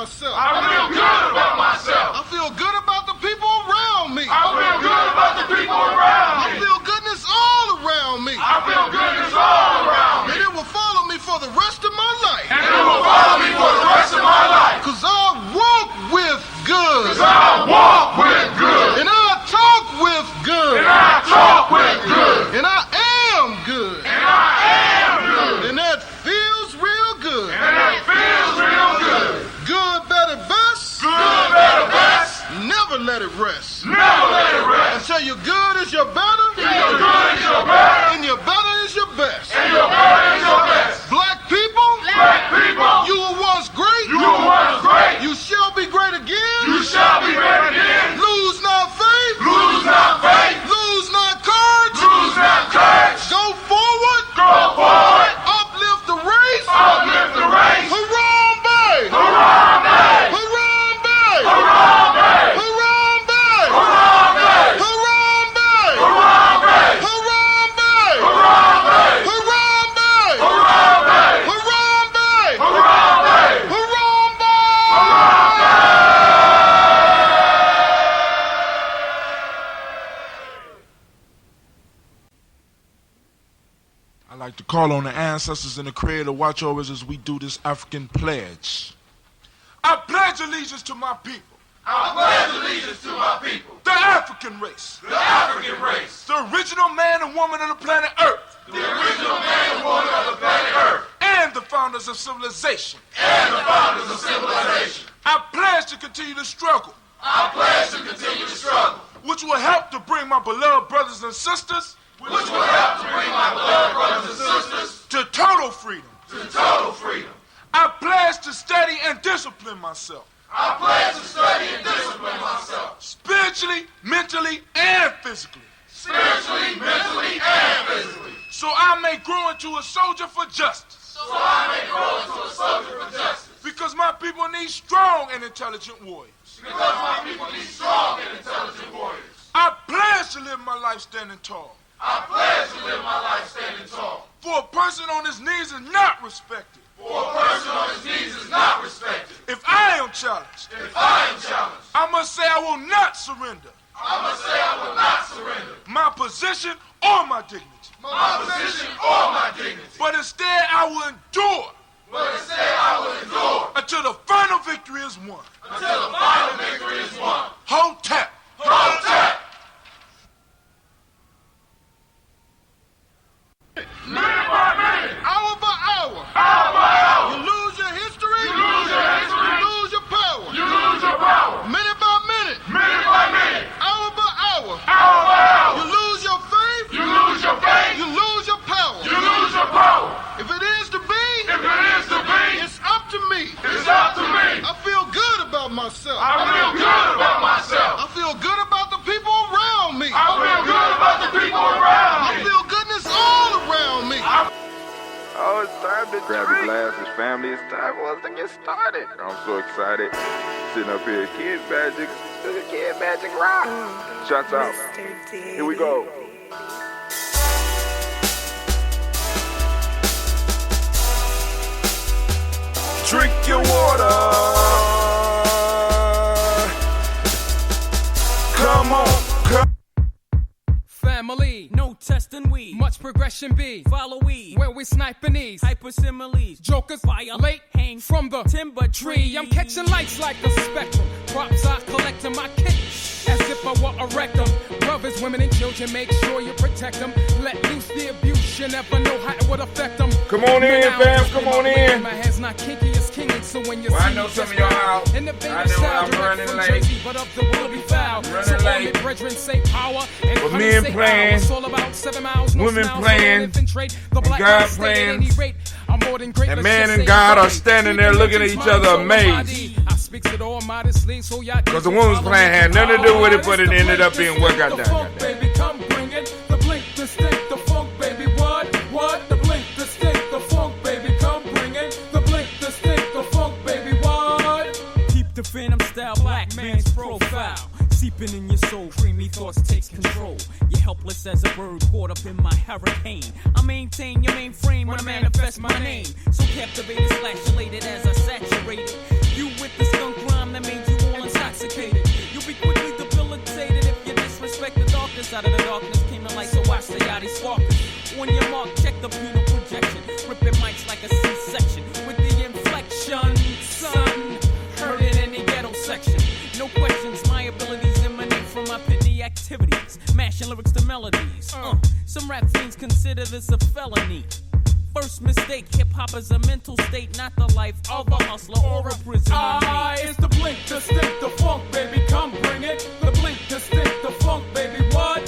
myself. I feel good about myself. I feel good about the people around me. I feel good about the people around me. I feel goodness all around me. I feel goodness all around me. And it will follow me for the rest of my life. And it will follow me for the rest of my life. Cause I walk with good. Cause I walk with good. And I talk with good. And I talk with good. And I am good. And I am good. And that feels real good. And that feels real good. Good, better, best. Good, better, best. Never let it rest. Never let it rest. Until your good is your better. Till your good is your better. And your better is your best. And your better is your best. Black people. Black people. You were once great. You were once great. You shall be great again. You shall be great again. Lose not faith. Lose not faith. Lose not courage. Lose not courage. Go forward. Go forward. Uplift the race. Uplift the race. Harambe. Harambe. Harambe. Harambe. Harambe. Harambe. Harambe. Harambe. Harambe. Harambe. Harambe. Harambe. Harambe. Harambe. Harambe. I'd like to call on the ancestors and the Creator to watch over us as we do this African pledge. I pledge allegiance to my people. I pledge allegiance to my people. The African race. The African race. The original man and woman of the planet Earth. The original man and woman of the planet Earth. And the founders of civilization. And the founders of civilization. I pledge to continue to struggle. I pledge to continue to struggle. Which will help to bring my beloved brothers and sisters. Which will help to bring my beloved brothers and sisters. To total freedom. To total freedom. I pledge to study and discipline myself. I pledge to study and discipline myself. Spiritually, mentally, and physically. Spiritually, mentally, and physically. So I may grow into a soldier for justice. So I may grow into a soldier for justice. Because my people need strong and intelligent warriors. Because my people need strong and intelligent warriors. I pledge to live my life standing tall. I pledge to live my life standing tall. For a person on his knees is not respected. For a person on his knees is not respected. If I am challenged, if I am challenged, I must say I will not surrender. I must say I will not surrender. My position or my dignity. My position or my dignity. But instead I will endure. But instead I will endure. Until the final victory is won. Until the final victory is won. Hold tap. Hold tap. Minute by minute. Hour by hour. Hour by hour. You lose your history. You lose your history. You lose your power. You lose your power. Minute by minute. Minute by minute. Hour by hour. Hour by hour. You lose your faith. You lose your faith. You lose your power. You lose your power. If it is to be, if it is to be, it's up to me. It's up to me. I feel good about myself. I feel good about myself. I feel good about the people around me. I feel good about the people around me. I feel goodness all around me. Oh, it's time to grab your glasses, family. It's time for us to get started. I'm so excited. Sitting up here, Kid Magic, Kid Magic Rock. Shouts out. Here we go. Drink your water. Come on, come. Family, no testing we. Much progression be. Follow we. Where we sniping these. Hypersimiles. Jokers violate. Hang from the timber tree. I'm catching lights like a spectrum. Props I collect in my kit. As if I were a rectum. Brothers, women, and children, make sure you protect them. Let loose the abuse. You never know how it would affect them. Come on in, fam. Come on in. My hand's not kinky, it's kingy. So when you Well, see I know some of y'all out. in the I know I'm running late. Jersey, but of the world be foul. So all late. me brethren say power. And But men say playing, it's all about 7 miles, no women smiles, playing, infiltrate the black God man state at playing, any rate. I'm more than great, and let's man just and say God are right. standing there looking at each other amazed. I speak it all modestly, so y'all Because the woman's playing had nothing to do with it, but it ended up being what got done. Baby, come bring it. The blink, the stink, the funk, baby. What? The blink, the stink, the funk, baby. Come bring it. The blink, the stink, the funk, baby. What? Keep the phantom style, black man's profile. Seeping in your soul, creamy thoughts takes control. You're helpless as a bird caught up in my hurricane. I maintain your mainframe when I manifest my name. So captivated, slash elated as I saturated. You with the skunk rhyme that made you all intoxicated. You'll be quickly debilitated if you disrespect the darkness. Out of the darkness came the light, so watch the yachty sparkers. On your mark, check the penal projection. Ripping mics like a C-section with the inflection, son. Heard it in the ghetto section. No questions, my abilities emanate from my pitney activities. Mashing lyrics to melodies. Some rap fiends consider this a felony. First mistake, hip-hop is a mental state, not the life of a hustler or a prisoner. It's the blink, the stink, the funk, baby, come bring it. The blink, the stink, the funk, baby, what?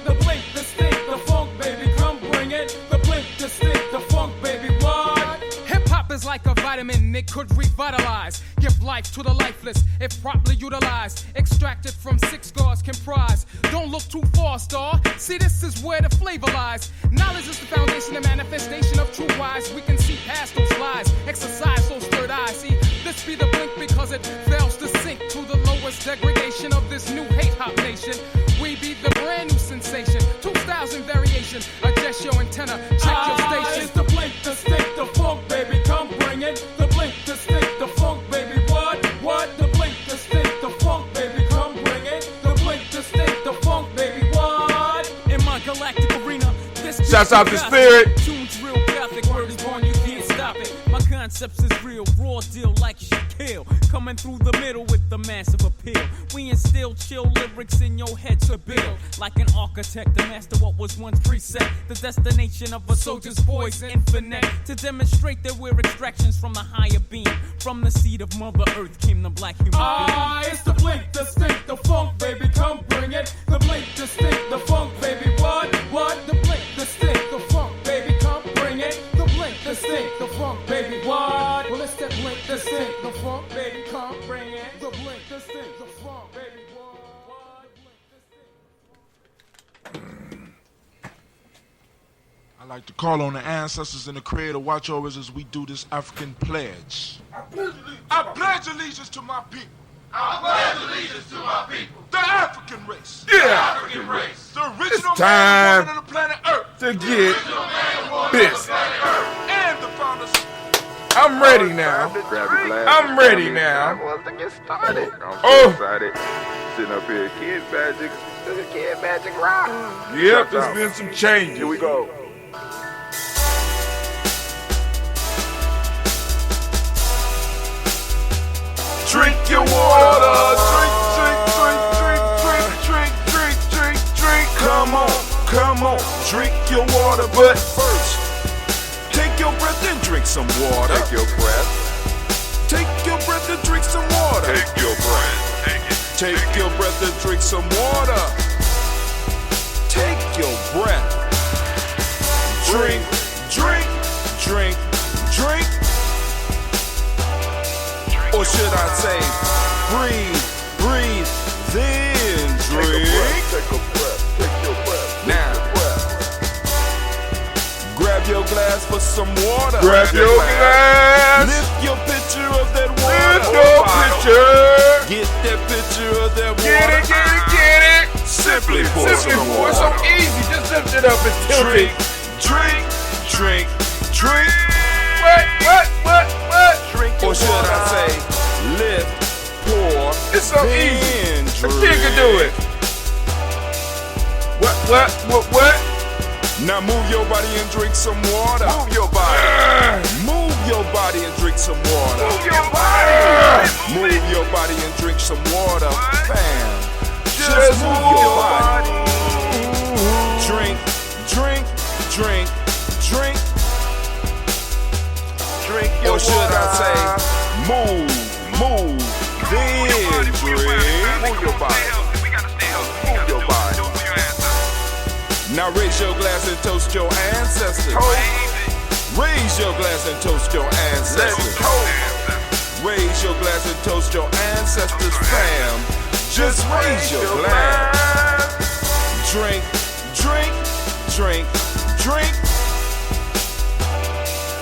The blink, the stink, the funk, baby, come bring it. The blink, the stink, the funk, baby, what? Hip-hop is like a vitamin, it could revitalize. Give life to the lifeless, if properly utilized. Extracted from 6 scars comprised. Don't look too far, star. See, this is where the flavor lies. Knowledge is the foundation and manifestation of true wise. We can see past those lies. Exercise those third eyes. See, this be the blink because it fails to sink to the lowest degradation of this new hate-hop nation. We be the brand new sensation. 2 styles in variation. Adjust your antenna, check your station. It's the blink, the stink, the funk, baby, come bring it. The blink, the stink, the funk, baby, what? The blink, the stink, the funk, baby, come bring it. The blink, the stink, the funk, baby, what? In my galactic arena, this Shouts out to Spirit. Tune's real Catholic, word is born, you can't stop it. My concepts is real, raw deal like Shaquille. Coming through the middle with the massive appeal. We instill chill lyrics in your head to build. Like an architect to master what was once preset. The destination of a soldier's voice infinite. To demonstrate that we're extractions from the higher being. From the seed of Mother Earth came the black human being. It's the blink, the stink, the funk, baby, come bring it. The blink, the stink, the funk, baby, what? The blink, the stink, the funk, baby, come bring it. The blink, the stink, the funk, baby, what? Well, it's that blink, the stink, the funk, baby, come bring it. The blink, the stink, the funk, baby, what? I like to call on the ancestors and the Creator watch over us as we do this African pledge. I pledge allegiance to my people. I pledge allegiance to my people. The African race. The African race. The original time man and woman of the planet Earth. to get this. And the founders. I'm ready now. Grab your glass. I'm ready now. Let's get started. I'm so Oh. excited. Sitting up here, Kid Magic. This is Kid Magic Rock. Yep, there's been some changes. Here we go. Drink your water. Drink. Come on. Drink your water, but first, take your breath and drink some water. Take your breath. Take your breath and drink some water. Take your breath. Take it. Take your breath and drink some water. Take your breath. Drink. Or should I say, breathe, then drink. Take a breath. Take your breath. Now, grab your glass for some water. Grab your glass. Lift your pitcher of that water. Lift your pitcher. Get that pitcher of that water. Get it. Simply pour some pour. It's water. so easy. Just lift it up and tilt it. Drink. What? Drink your Or should I say, lift, pour, It's so then easy. A drink. kid can do it. What? Now move your body and drink some water. Move your body. Move your body and drink some water. Move your body. Move your body and drink some water. Bam. Just move move your body. Drink. Drink your Or should water. I say, move, then drink. Move your body. Move your body. Now raise your glass and toast your ancestors. Raise your glass and toast your Let's ancestors. go. Raise your glass and toast your ancestors, fam. Just raise your glass. Drink.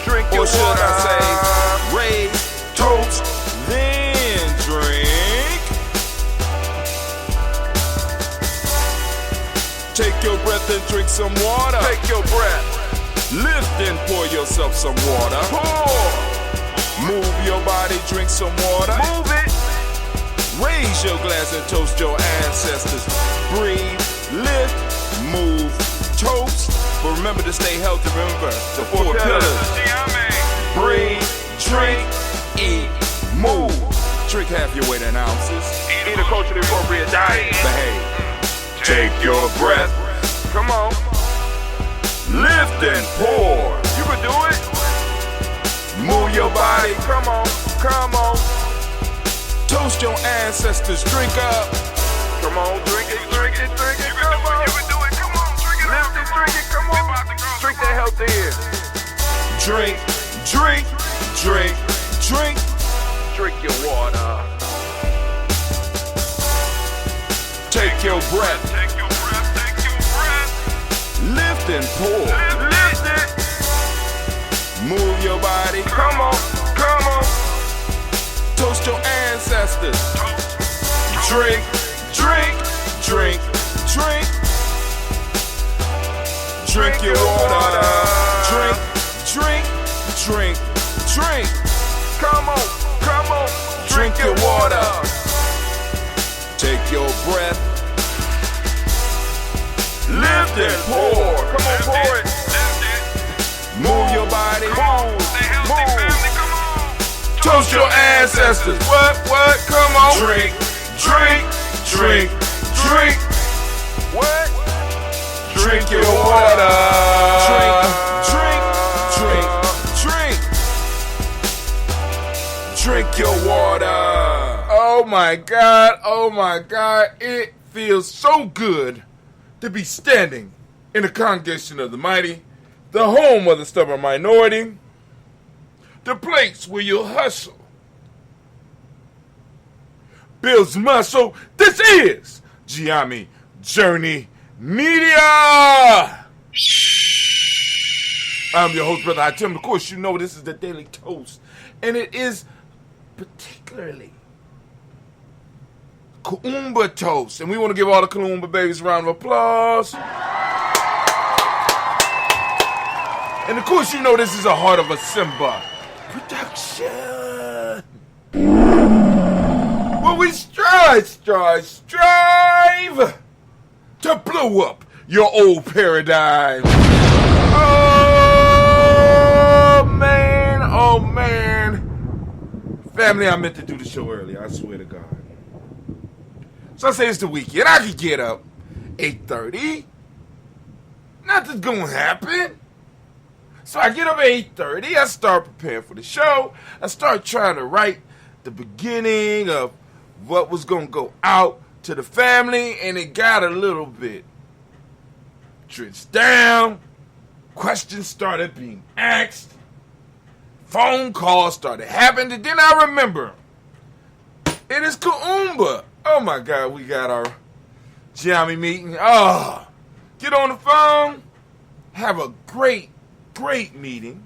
Drink your Or should water. I say, raise, toast, then drink. Take your breath and drink some water. Take your breath. Lift and pour yourself some water. Pour. Move your body, drink some water. Move it. Raise your glass and toast your ancestors. Breathe, lift, move, toast. But remember to stay healthy. Remember the four pillars. Breathe, drink, eat, move. Drink half your weight in ounces. Eat a culturally appropriate diet. Behave. Take your breath. Come on. Lift and pour. You can do it. Move your body. Come on. Come on. Toast your ancestors. Drink up. Come on. Drink it. Drink it. Drink it. Come on. You can do it. Come on, drink it. Lift it. Drink it. Come on. Drink that health in. Drink, drink, drink, drink. Drink your water. Take your breath. Take your breath. Take your breath. Lift and pour. Lift it. Move your body. Come on. Come on. Toast your ancestors. Drink, drink, drink, drink. Drink your water. Drink, drink, drink, drink. Come on. Come on. Drink your water. Take your breath. Lift and pour. Come on, pour it. Move your body. Stay healthy, family. Come on. Toast your ancestors. What? Come on. Drink, drink, drink, drink. What? Drink your water. Drink, drink, drink, drink. Drink your water. Oh my God. Oh my God. It feels so good to be standing in the congregation of the mighty, the home of the stubborn minority, the place where you hustle, builds muscle. This is Gye-Nyame Journey Media. I'm your host, Brother Tim. Of course, you know this is the Daily Toast, and it is particularly Kuumba Toast, and we want to give all the Kuumba babies a round of applause. And of course, you know this is a Heart of a Simba production. Well, we strive to blow up your old paradigm. Oh man. Family, I meant to do the show earlier, I swear to God. So I say it's the weekend. I could get up 8:30. Nothing's gonna happen. So I get up at 8:30. I start preparing for the show. I start trying to write the beginning of what was gonna go out to the family, and it got a little bit drenched down. Questions started being asked. Phone calls started happening. And then I remember, it is Kuumba. Oh my God, we got our Gye-Nyame meeting. Oh, get on the phone, have a great meeting.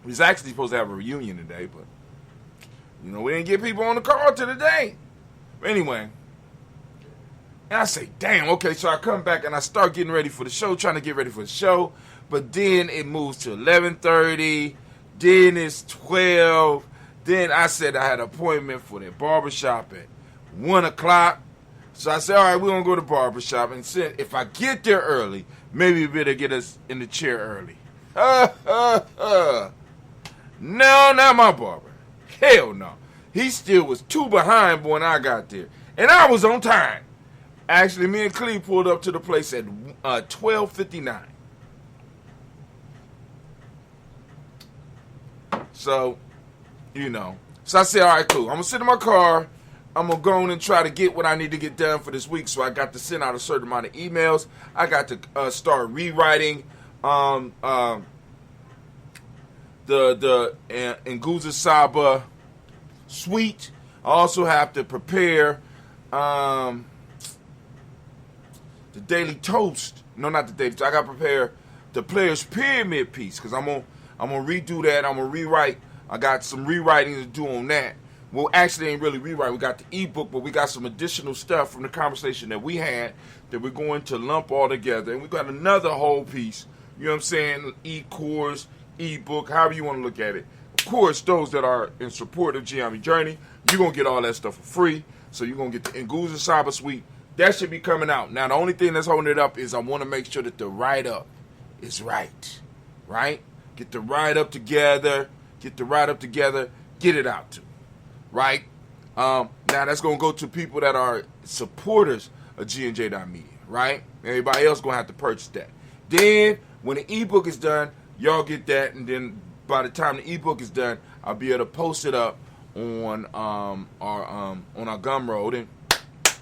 We was actually supposed to have a reunion today, but you know, we didn't get people on the call till today. But anyway, and I say, damn, okay, so I come back and I start getting ready for the show, trying to get ready for the show, but then it moves to 11:30, then it's 12, then I said I had an appointment for the barbershop at 1 o'clock. So I said, all right, we're going to go to the barbershop, and said, if I get there early, maybe we better get us in the chair early. No, not my barber. Hell no. He still was 2 behind when I got there. And I was on time. Actually, me and Cleve pulled up to the place at 12:59. So, you know. So I said, all right, cool. I'm going to sit in my car. I'm going to go in and try to get what I need to get done for this week. So I got to send out a certain amount of emails. I got to start rewriting the Nguza Saba suite. I also have to prepare the Daily Toast. No, not the Daily Toast. I got to prepare the Players Pyramid piece because I'm gonna redo that. I'm gonna rewrite. I got some rewriting to do on that. Well, actually, ain't really rewrite. We got the ebook, but we got some additional stuff from the conversation that we had that we're going to lump all together. And we got another whole piece. You know what I'm saying? E-course, ebook, however you want to look at it. course, those that are in support of Gye-Nyame Journey, you're going to get all that stuff for free. So you're going to get the Nguza Cyber Suite. That should be coming out. Now, the only thing that's holding it up is I want to make sure that the write-up is right. Right? Get the write-up together. Get it out to. Right? Now, that's going to go to people that are supporters of GNJ.media. Right? Everybody else going to have to purchase that. Then, when the ebook is done, y'all get that. And then, by the time the ebook is done, I'll be able to post it up on our Gumroad and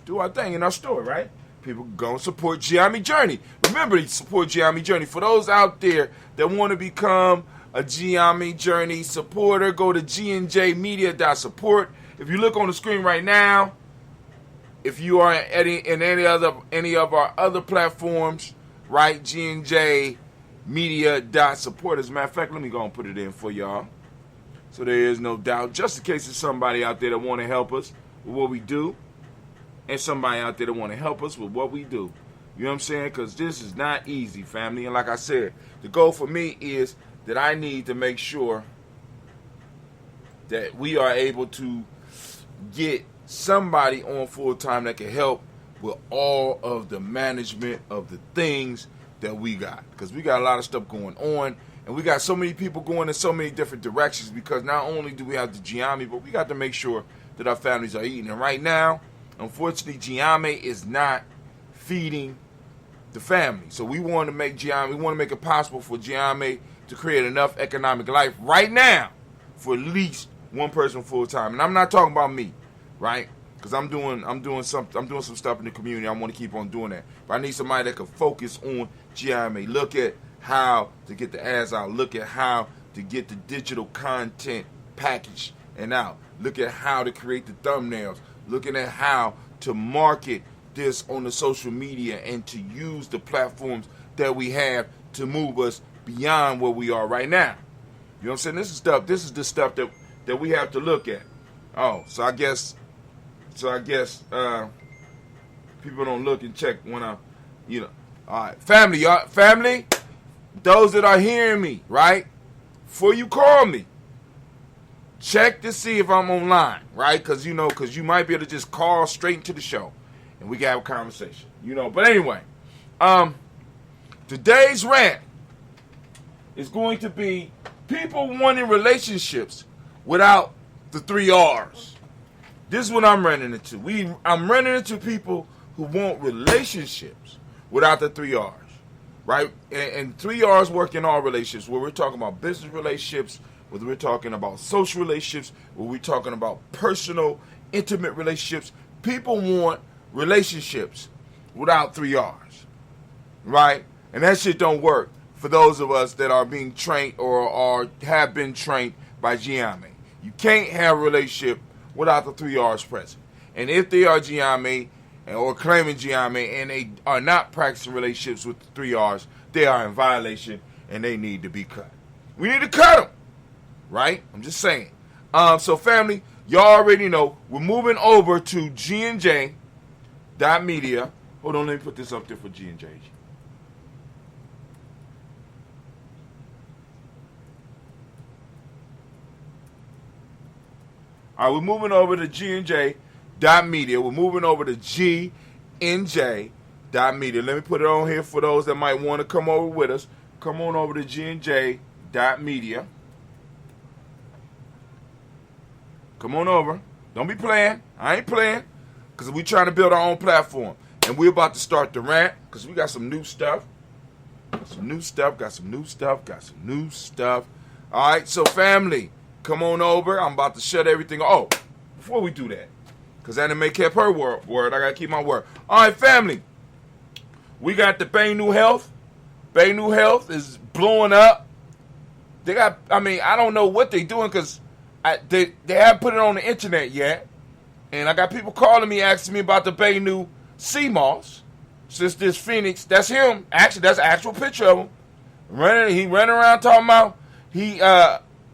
do our thing in our store, right? People go and support Gye-Nyame Journey. Remember to support Gye-Nyame Journey. For those out there that want to become a Gye-Nyame Journey supporter, go to gnjmedia.support. If you look on the screen right now, if you are in any of our other platforms, right, gnjmedia.support. As a matter of fact, let me go and put it in for y'all. So there is no doubt, just in case there's somebody out there that want to help us with what we do, and somebody out there that want to help us with what we do. You know what I'm saying? Because this is not easy, family. And like I said, the goal for me is that I need to make sure that we are able to get somebody on full time that can help with all of the management of the things that we got. Because we got a lot of stuff going on. And we got so many people going in so many different directions because not only do we have the Gye-Nyame, but we got to make sure that our families are eating. And right now, unfortunately, Gye-Nyame is not feeding the family. So we want to make Gye-Nyame, we want to make it possible for Gye-Nyame to create enough economic life right now for at least one person full time. And I'm not talking about me, right? Because I'm doing some stuff in the community. I want to keep on doing that. But I need somebody that can focus on Gye-Nyame. Look at how to get the ads out. Look at how to get the digital content packaged and out. Look at how to create the thumbnails. Looking at how to market this on the social media and to use the platforms that we have to move us beyond where we are right now. You know what I'm saying? This is the stuff that we have to look at. Oh, so I guess people don't look and check when all right, family, those that are hearing me, right? Before you call me, check to see if I'm online, right? Because you might be able to just call straight into the show, and we can have a conversation, But anyway, today's rant is going to be people wanting relationships without the 3R's. This is what I'm running into. I'm running into people who want relationships without the 3R's. Right? And 3R's work in all relationships, where we're talking about business relationships, whether we're talking about social relationships, where we're talking about personal, intimate relationships. People want relationships without 3R's. Right? And that shit don't work for those of us that are being trained or have been trained by Gye-Nyame. You can't have a relationship without the 3R's present. And if they are Gye-Nyame, or claiming Gye-Nyame, and they are not practicing relationships with the 3R's, they are in violation, and they need to be cut. We need to cut them, right? I'm just saying. So, family, y'all already know, we're moving over to gnj.media. Hold on, let me put this up there for G&J. All right, we're moving over to gnj.media. We're moving over to gnj.media. Let me put it on here for those that might want to come over with us. Come on over to gnj.media. Come on over. Don't be playing. I ain't playing. Because we're trying to build our own platform. And we're about to start the rant because we got some new stuff. Got some new stuff. All right, so family, come on over. I'm about to shut everything. Oh, before we do that, because Anime kept her word, I got to keep my word. All right, family, we got the Baynu Health. Baynu Health is blowing up. They got, I don't know what they're doing because they haven't put it on the internet yet. And I got people calling me, asking me about the Baynu sea moss. Since this Phoenix, that's him. Actually, that's an actual picture of him. He running around talking about he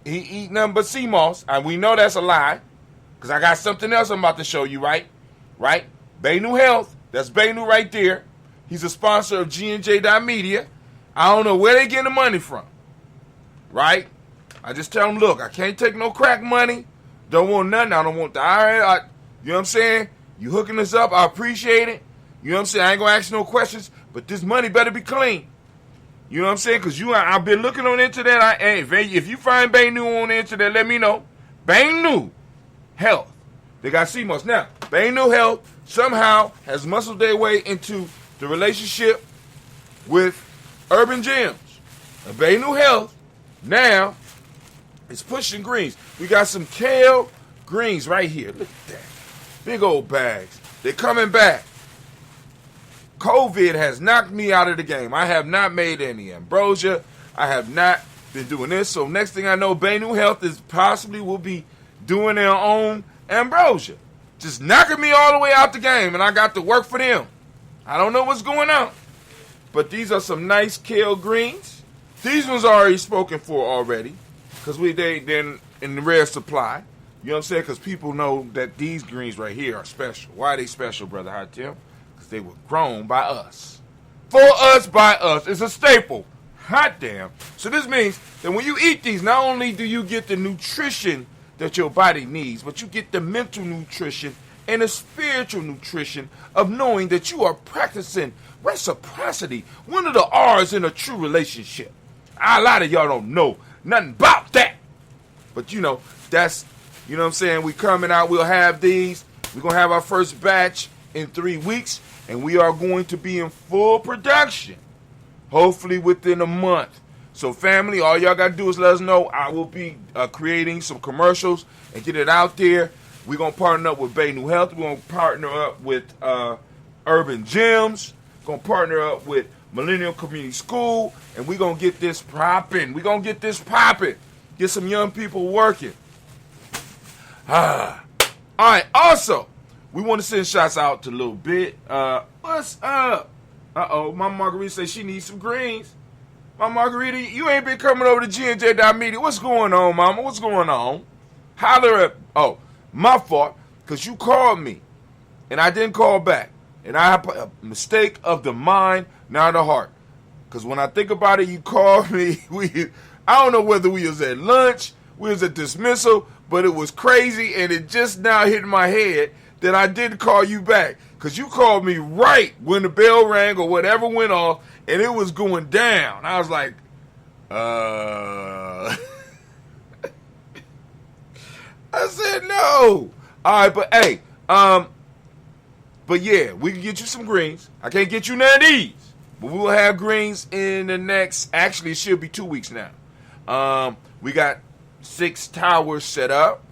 eat nothing but sea moss. And we know that's a lie. Because I got something else I'm about to show you, right? Right? Baynu Health. That's Baynu right there. He's a sponsor of gnj.media. I don't know where they getting the money from. Right? I just tell them, look, I can't take no crack money. Don't want nothing. I don't want the IRS. You know what I'm saying? You hooking us up. I appreciate it. You know what I'm saying? I ain't going to ask no questions, but this money better be clean. You know what I'm saying? Because I've been looking on the internet. If you find Bang New on the internet, let me know. Bang New Health. They got CMOS. Now, Bang New Health somehow has muscled their way into the relationship with Urban Gyms. And Bang New Health now is pushing greens. We got some kale greens right here. Look at that. Big old bags. They're coming back. COVID has knocked me out of the game. I have not made any ambrosia. I have not been doing this. So next thing I know, Bang New Health is possibly will be doing their own ambrosia. Just knocking me all the way out the game, and I got to work for them. I don't know what's going on. But these are some nice kale greens. These ones are already spoken for already, because they're in the rare supply. You know what I'm saying? Because people know that these greens right here are special. Why are they special, Brother Hot Tim? Because they were grown by us. For us, by us. It's a staple. Hot damn. So this means that when you eat these, not only do you get the nutrition that your body needs, but you get the mental nutrition and the spiritual nutrition of knowing that you are practicing reciprocity, one of the R's in a true relationship. A lot of y'all don't know nothing about that. But you know, that's, you know what I'm saying, we coming out, we'll have these. We're going to have our first batch in 3 weeks, and we are going to be in full production, hopefully within a month. So family, all y'all got to do is let us know. I will be creating some commercials and get it out there. We're going to partner up with Bay New Health. We're going to partner up with Urban Gyms. We're going to partner up with Millennium Community School, and we're going to get this popping. We're going to get this popping. Get some young people working. All right, also, we want to send shots out to Lil Bit. What's up? Uh-oh, my Margarita says she needs some greens. My Margarita, you ain't been coming over to G&J.media. What's going on, mama? What's going on? Holler at, oh, my fault, because you called me, and I didn't call back. And I have a mistake of the mind, not the heart. Because when I think about it, you called me. I don't know whether we was at lunch, we was at dismissal, but it was crazy, and it just now hit my head that I didn't call you back. Because you called me right when the bell rang or whatever went off, and it was going down. I was like, I said no. All right, but hey, but yeah, we can get you some greens. I can't get you none of these, but we will have greens in the next, actually it should be 2 weeks now. We got 6 towers set up.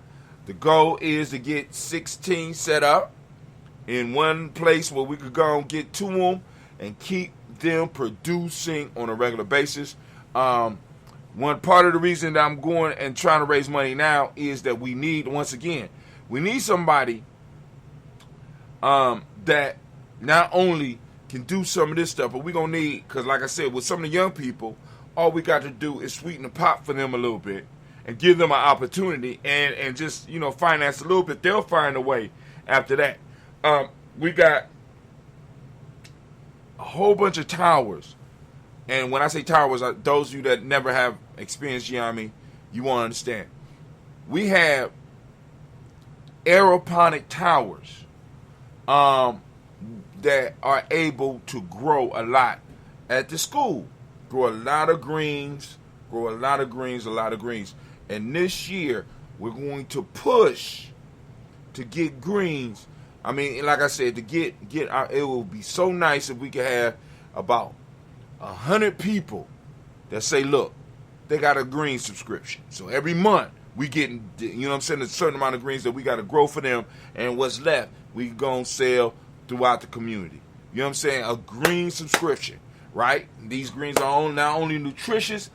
The goal is to get 16 set up in one place where we could go and get to them and keep them producing on a regular basis. One part of the reason that I'm going and trying to raise money now is that we need, once again, we need somebody that not only can do some of this stuff, but we're going to need, because like I said, with some of the young people, all we got to do is sweeten the pot for them a little bit and give them an opportunity and just, you know, finance a little bit. They'll find a way after that. We got a whole bunch of towers. And when I say towers, those of you that never have experienced Gye-Nyame, you won't understand. We have aeroponic towers that are able to grow a lot at the school. Grow a lot of greens, And this year, we're going to push to get greens. I mean, like I said, to get out, it will be so nice if we could have about 100 people that say, look, they got a green subscription. So every month we getting, you know what I'm saying, a certain amount of greens that we got to grow for them, and what's left we going to sell throughout the community. You know what I'm saying? A green subscription, right? These greens are not only nutritious,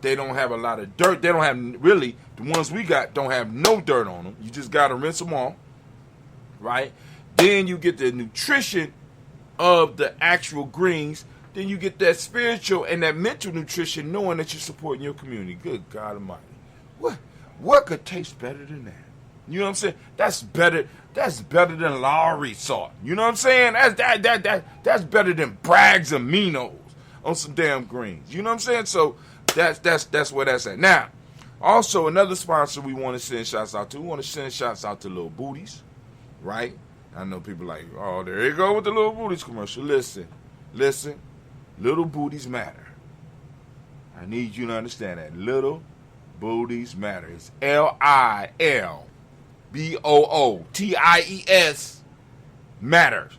they don't have a lot of dirt. They don't have, really, the ones we got don't have no dirt on them. You just got to rinse them off, right? Then you get the nutrition of the actual greens. Then you get that spiritual and that mental nutrition, knowing that you're supporting your community. Good God Almighty. What could taste better than that? You know what I'm saying? That's better than Lowry salt. You know what I'm saying? That's better than Bragg's aminos on some damn greens. You know what I'm saying? So that's where that's at. Now, Also, another sponsor we want to send shouts out to. We want to send shouts out to Little Booties, right? I know people like, oh, there you go with the Little Booties commercial. Listen. Little Booties matter. I need you to understand that. Little Booties matter. It's LILBOOTIES matters.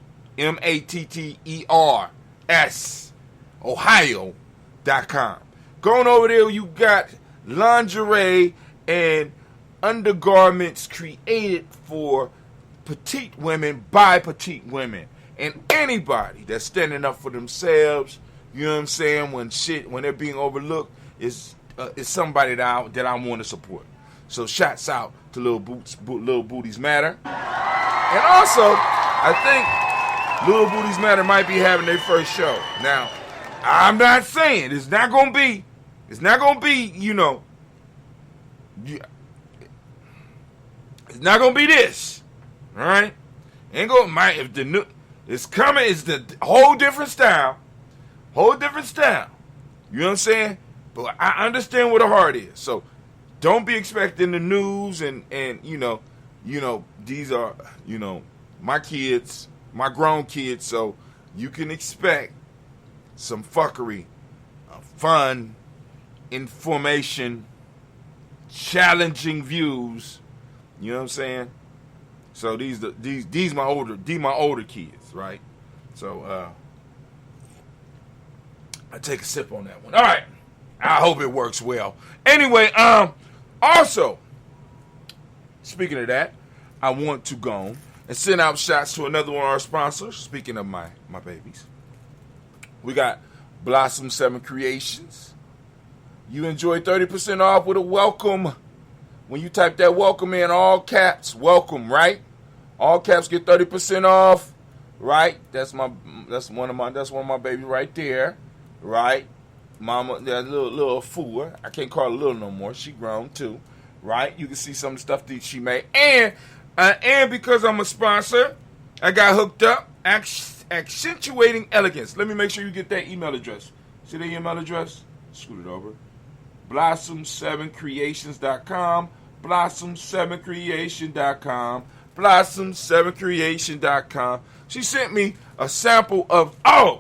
MATTERS. Ohio.com. Going over there, you got lingerie and undergarments created for petite women by petite women. And anybody that's standing up for themselves, you know what I'm saying, when they're being overlooked, is somebody that I want to support. So shouts out to Little Booties Matter. And also, I think Little Booties Matter might be having their first show. Now, I'm not saying it's not gonna be, you know, it's not gonna be this. All right? Ain't gonna, if the new, it's coming, it's the whole different style. You know what I'm saying? But I understand what a heart is. So don't be expecting the news and you know, these are, you know, my kids, my grown kids, so you can expect some fuckery, fun, information, challenging views. You know what I'm saying? So these my older kids, right? So I take a sip on that one. All right. I hope it works well. Anyway, also, speaking of that, I want to go and send out shots to another one of our sponsors. Speaking of my babies, we got Blossom 7 Creations. You enjoy 30% off with a welcome. When you type that welcome in, all caps, welcome, right? All caps get 30% off, right? That's one of my babies right there, right? Mama, that little fool. I can't call her little no more. She grown too, right? You can see some of the stuff that she made, and because I'm a sponsor, I got hooked up. Accentuating elegance. Let me make sure you get that email address. See that email address? Scoot it over. Blossom7creations.com. Blossom7creation.com. Blossom7creation.com. She sent me a sample of, I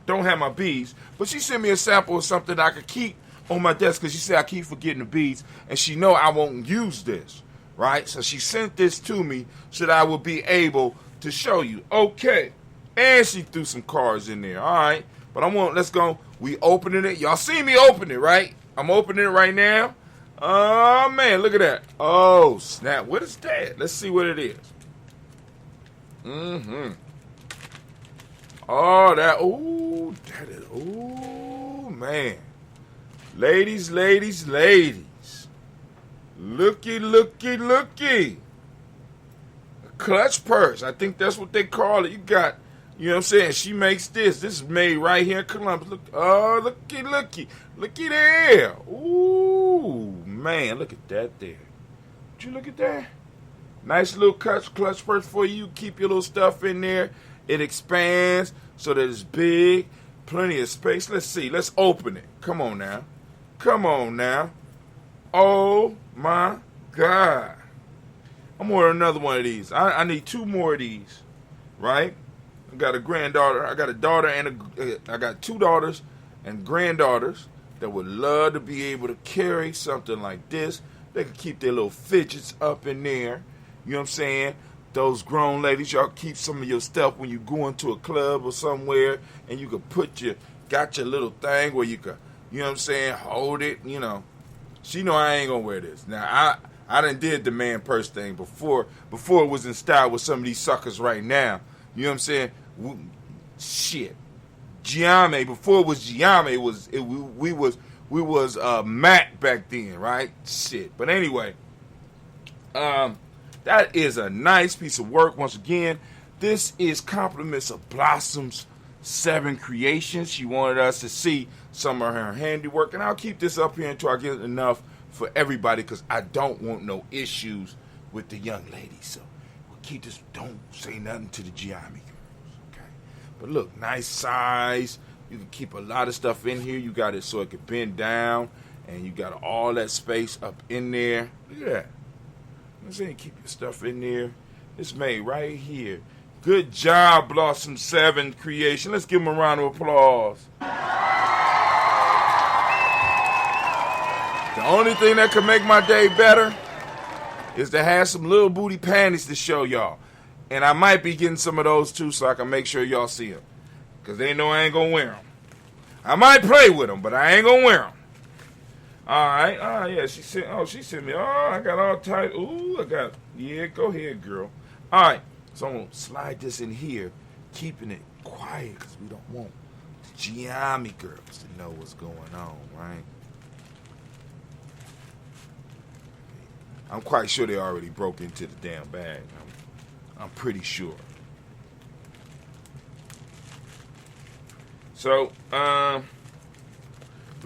don't have my beads, but she sent me a sample of something I could keep on my desk because she said I keep forgetting the beads, and she know I won't use this, right? So she sent this to me so that I will be able to show you. Okay. And she threw some cards in there, all right? But let's go. We opening it. Y'all see me open it, right? I'm opening it right now. Oh, man, look at that. Oh, snap. What is that? Let's see what it is. Oh, that is, man. Ladies. Looky. A clutch purse. I think that's what they call it. You got, you know what I'm saying? She makes this. This is made right here in Columbus. Look, looky there. Ooh, man, look at that there. Would you look at that? Nice little clutch purse for you. Keep your little stuff in there. It expands so that it's big. Plenty of space. Let's see. Let's open it. Come on now. Oh, my God. I'm ordering another one of these. I need 2 more of these, right? I got a granddaughter. I got a daughter and I got 2 daughters and granddaughters that would love to be able to carry something like this. They could keep their little fidgets up in there. You know what I'm saying? Those grown ladies, y'all keep some of your stuff when you go into a club or somewhere, and you could got your little thing where you could, you know what I'm saying, hold it, you know. She know I ain't gonna wear this. Now, I done did the man purse thing before it was in style with some of these suckers right now. You know what I'm saying? Shit. Gye-Nyame, before it was Gye-Nyame, we was Mac back then, right? Shit. But anyway, that is a nice piece of work. Once again, this is compliments of Blossom's 7 Creations. She wanted us to see some of her handiwork, and I'll keep this up here until I get enough for everybody because I don't want no issues with the young ladies. So we'll keep this. Don't say nothing to the Gye-Nyame girls, okay? But look, nice size. You can keep a lot of stuff in here. You got it so it can bend down And you got all that space up in there. Look at that. I'm saying keep your stuff in there. It's made right here. Good job, Blossom 7 Creation. Let's give them a round of applause. The only thing that can make my day better is to have some little booty panties to show y'all. And I might be getting some of those too so I can make sure y'all see them. Because they know I ain't going to wear them. I might play with them, but I ain't going to wear them. All right. Oh, yeah, she sent me. Oh, I got all tight. Ooh, yeah, go ahead, girl. All right. So I'm going to slide this in here, keeping it quiet because we don't want the Gye-Nyame girls to know what's going on, right? I'm quite sure they already broke into the damn bag. I'm pretty sure. So, but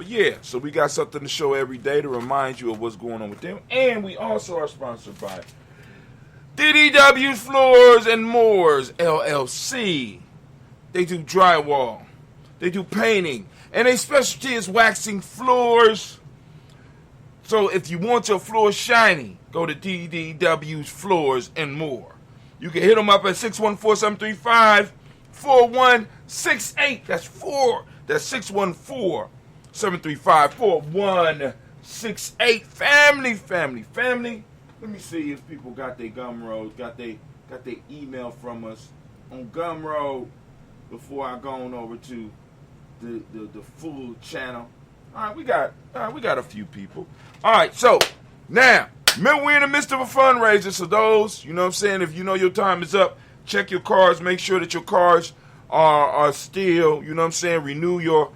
yeah, so we got something to show every day to remind you of what's going on with them. And we also are sponsored by DDW Floors and Moors, LLC. They do drywall. They do painting. And their specialty is waxing floors. So if you want your floors shiny, go to DDW's Floors and More. You can hit them up at 614-735-4168. That's 614-735-4168. Family. Let me see if people got their Gumroad, got their email from us on Gumroad before I go on over to the full channel. All right, we got a few people. All right, so now we're in the midst of a fundraiser. So those, you know what I'm saying, if you know your time is up, check your cards. Make sure that your cards are still, you know what I'm saying, renew your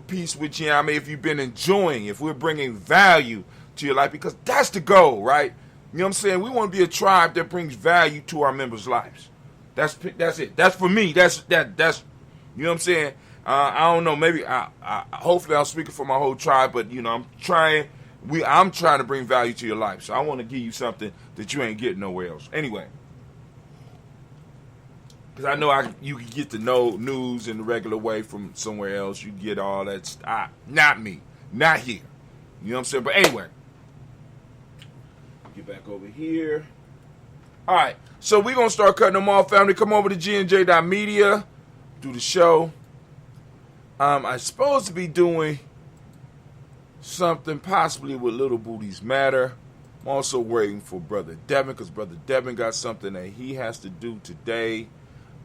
peace with Gye-Nyame if you've been enjoying, if we're bringing value to your life, because that's the goal, right? You know what I'm saying? We want to be a tribe that brings value to our members' lives. That's it. That's for me. That's you know what I'm saying? I don't know. Maybe hopefully I'm speaking for my whole tribe, but you know I'm trying to bring value to your life. So I want to give you something that you ain't getting nowhere else. Anyway, because I know you can get the news in the regular way from somewhere else. You get all that. Not me. Not here. You know what I'm saying? But anyway, get back over here. All right. So we're going to start cutting them off, family. Come over to GNJ.media. Do the show. I'm supposed to be doing something possibly with Little Booties Matter. I'm also waiting for Brother Devin because Brother Devin got something that he has to do today.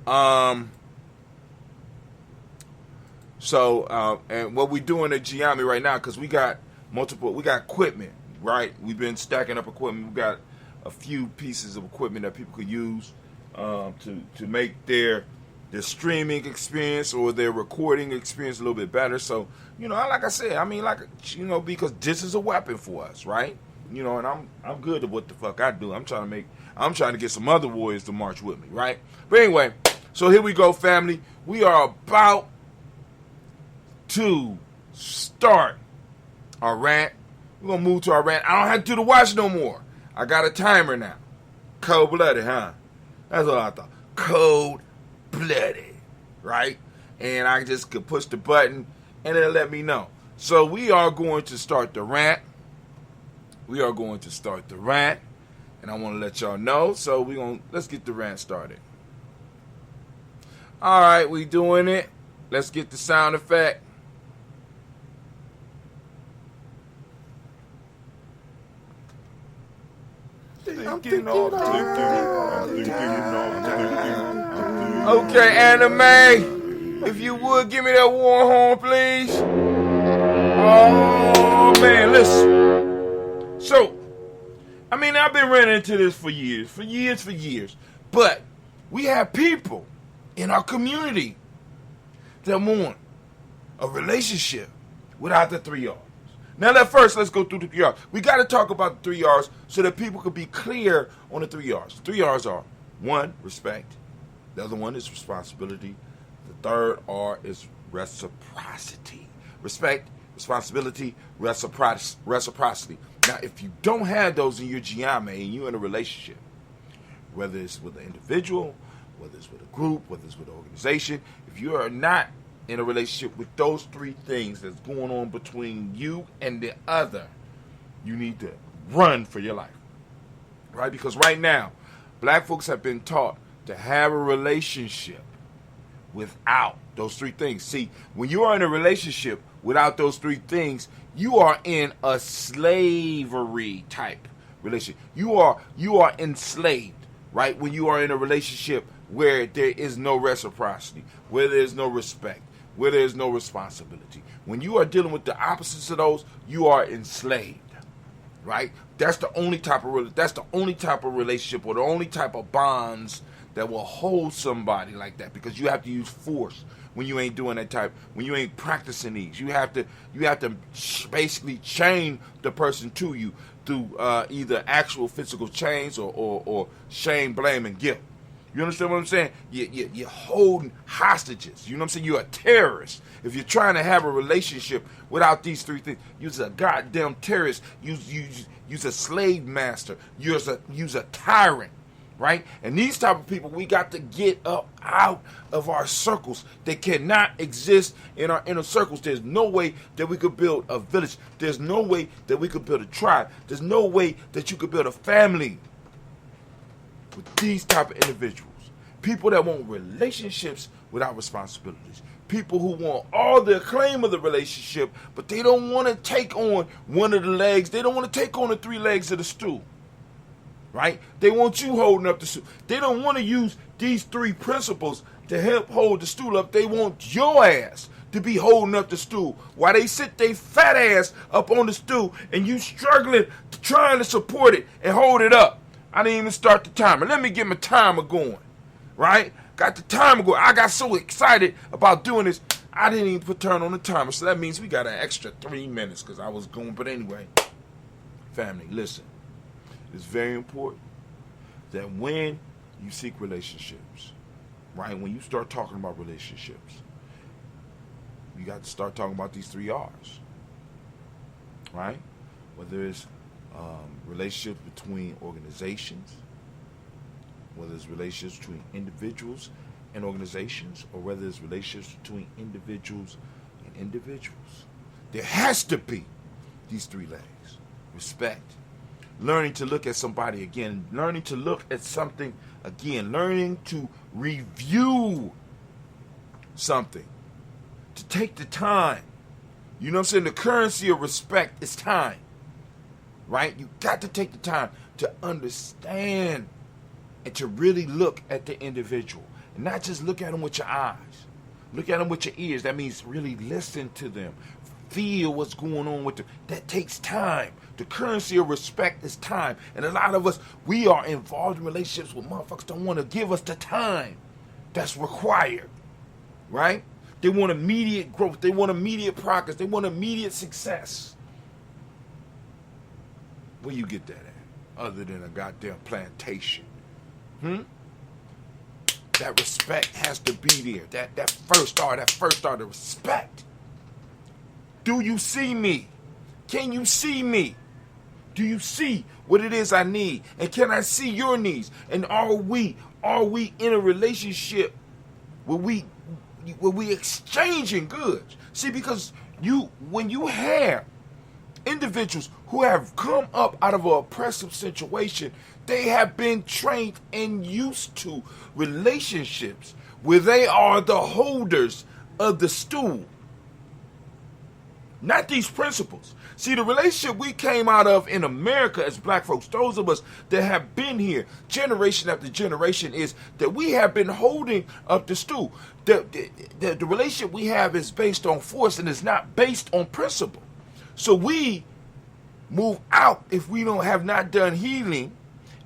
And what we're doing at Gye-Nyame right now, because we got equipment, right? We've been stacking up equipment. We've got a few pieces of equipment that people could use to make their streaming experience or their recording experience a little bit better. So, you know, like I said, I mean, like, you know, because this is a weapon for us, right? You know, and I'm good at what the fuck I do. I'm trying to get some other warriors to march with me, right? But anyway, so here we go, family. We are about to start our rant. We're going to move to our rant. I don't have to do the watch no more. I got a timer now. Cold-blooded, huh? That's what I thought. Cold-blooded, right? And I just could push the button and it'll let me know. So we are going to start the rant. And I want to let y'all know. So let's get the rant started. All right, we doing it. Let's get the sound effect. Okay, Anime, if you would give me that war horn, please. Oh man, listen. So, I mean, I've been running into this for years. But we have people in our community that want a relationship without the 3R's. Now, let's go through the 3R's. We got to talk about the 3R's so that people can be clear on the 3R's. The 3R's are, 1, respect. The other one is responsibility. The third R is reciprocity. Respect, responsibility, reciprocity. Now, if you don't have those in your Gye-Nyame and you're in a relationship, whether it's with an individual, whether it's with a group, whether it's with an organization, if you are not in a relationship with those three things that's going on between you and the other, you need to run for your life. Right? Because right now, black folks have been taught to have a relationship without those three things. See, when you are in a relationship without those three things, you are in a slavery type relationship. You are enslaved, right? When you are in a relationship where there is no reciprocity, where there is no respect, where there is no responsibility. When you are dealing with the opposites of those, you are enslaved, right? That's the only type of relationship or the only type of bonds that will hold somebody like that, because you have to use force when you ain't doing that type, when you ain't practicing these. You have to basically chain the person to you through either actual physical chains or shame, blame, and guilt. You understand what I'm saying? You're holding hostages. You know what I'm saying? You're a terrorist. If you're trying to have a relationship without these three things, you're a goddamn terrorist. You're a slave master. You're a tyrant. Right? And these type of people, we got to get up out of our circles. They cannot exist in our inner circles. There's no way that we could build a village. There's no way that we could build a tribe. There's no way that you could build a family with these type of individuals. People that want relationships without responsibilities. People who want all the acclaim of the relationship, but they don't want to take on one of the legs. They don't want to take on the three legs of the stool. Right? They want you holding up the stool. They don't want to use these three principles to help hold the stool up. They want your ass to be holding up the stool while they sit their fat ass up on the stool and you struggling to trying to support it and hold it up. I didn't even start the timer. Let me get my timer going. Right? Got the timer going. I got so excited about doing this, I didn't even turn on the timer. So that means we got an extra 3 minutes because I was going. But anyway, family, listen. It's very important that when you seek relationships, right, when you start talking about relationships, you got to start talking about these 3R's, right? Whether it's relationships between organizations, whether it's relationships between individuals and organizations, or whether it's relationships between individuals and individuals. There has to be these three legs. Respect. Learning to look at somebody again, learning to look at something again, learning to review something, to take the time. You know what I'm saying? The currency of respect is time, right? You got to take the time to understand and to really look at the individual and not just look at them with your eyes. Look at them with your ears. That means really listen to them. Feel what's going on with them. That takes time. The currency of respect is time. And a lot of us, we are involved in relationships with motherfuckers don't want to give us the time that's required. Right? They want immediate growth. They want immediate progress. They want immediate success. Where you get that at? Other than a goddamn plantation. That respect has to be there. That first star, the respect. Do you see me? Can you see me? Do you see what it is I need? And can I see your needs? And are we in a relationship where we exchanging goods? See, because when you have individuals who have come up out of an oppressive situation, they have been trained and used to relationships where they are the holders of the stool. Not these principles. See, the relationship we came out of in America as black folks, those of us that have been here generation after generation, is that we have been holding up the stool. The relationship we have is based on force and is not based on principle. So we move out if we have not done healing,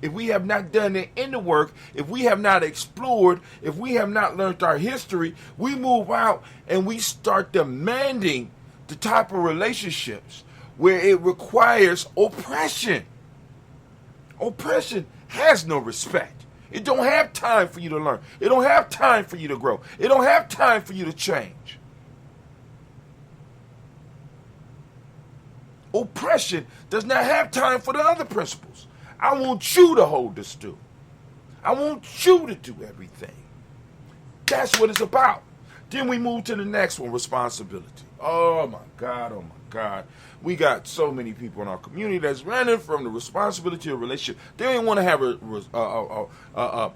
if we have not done the inner work, if we have not explored, if we have not learned our history, we move out and we start demanding the type of relationships where it requires oppression. Oppression has no respect. It don't have time for you to learn. It don't have time for you to grow. It don't have time for you to change. Oppression does not have time for the other principles. I want you to hold the stool. I want you to do everything. That's what it's about. Then we move to the next one, responsibility. Oh my God, oh my God. We got so many people in our community that's running from the responsibility of relationship. They don't even want to have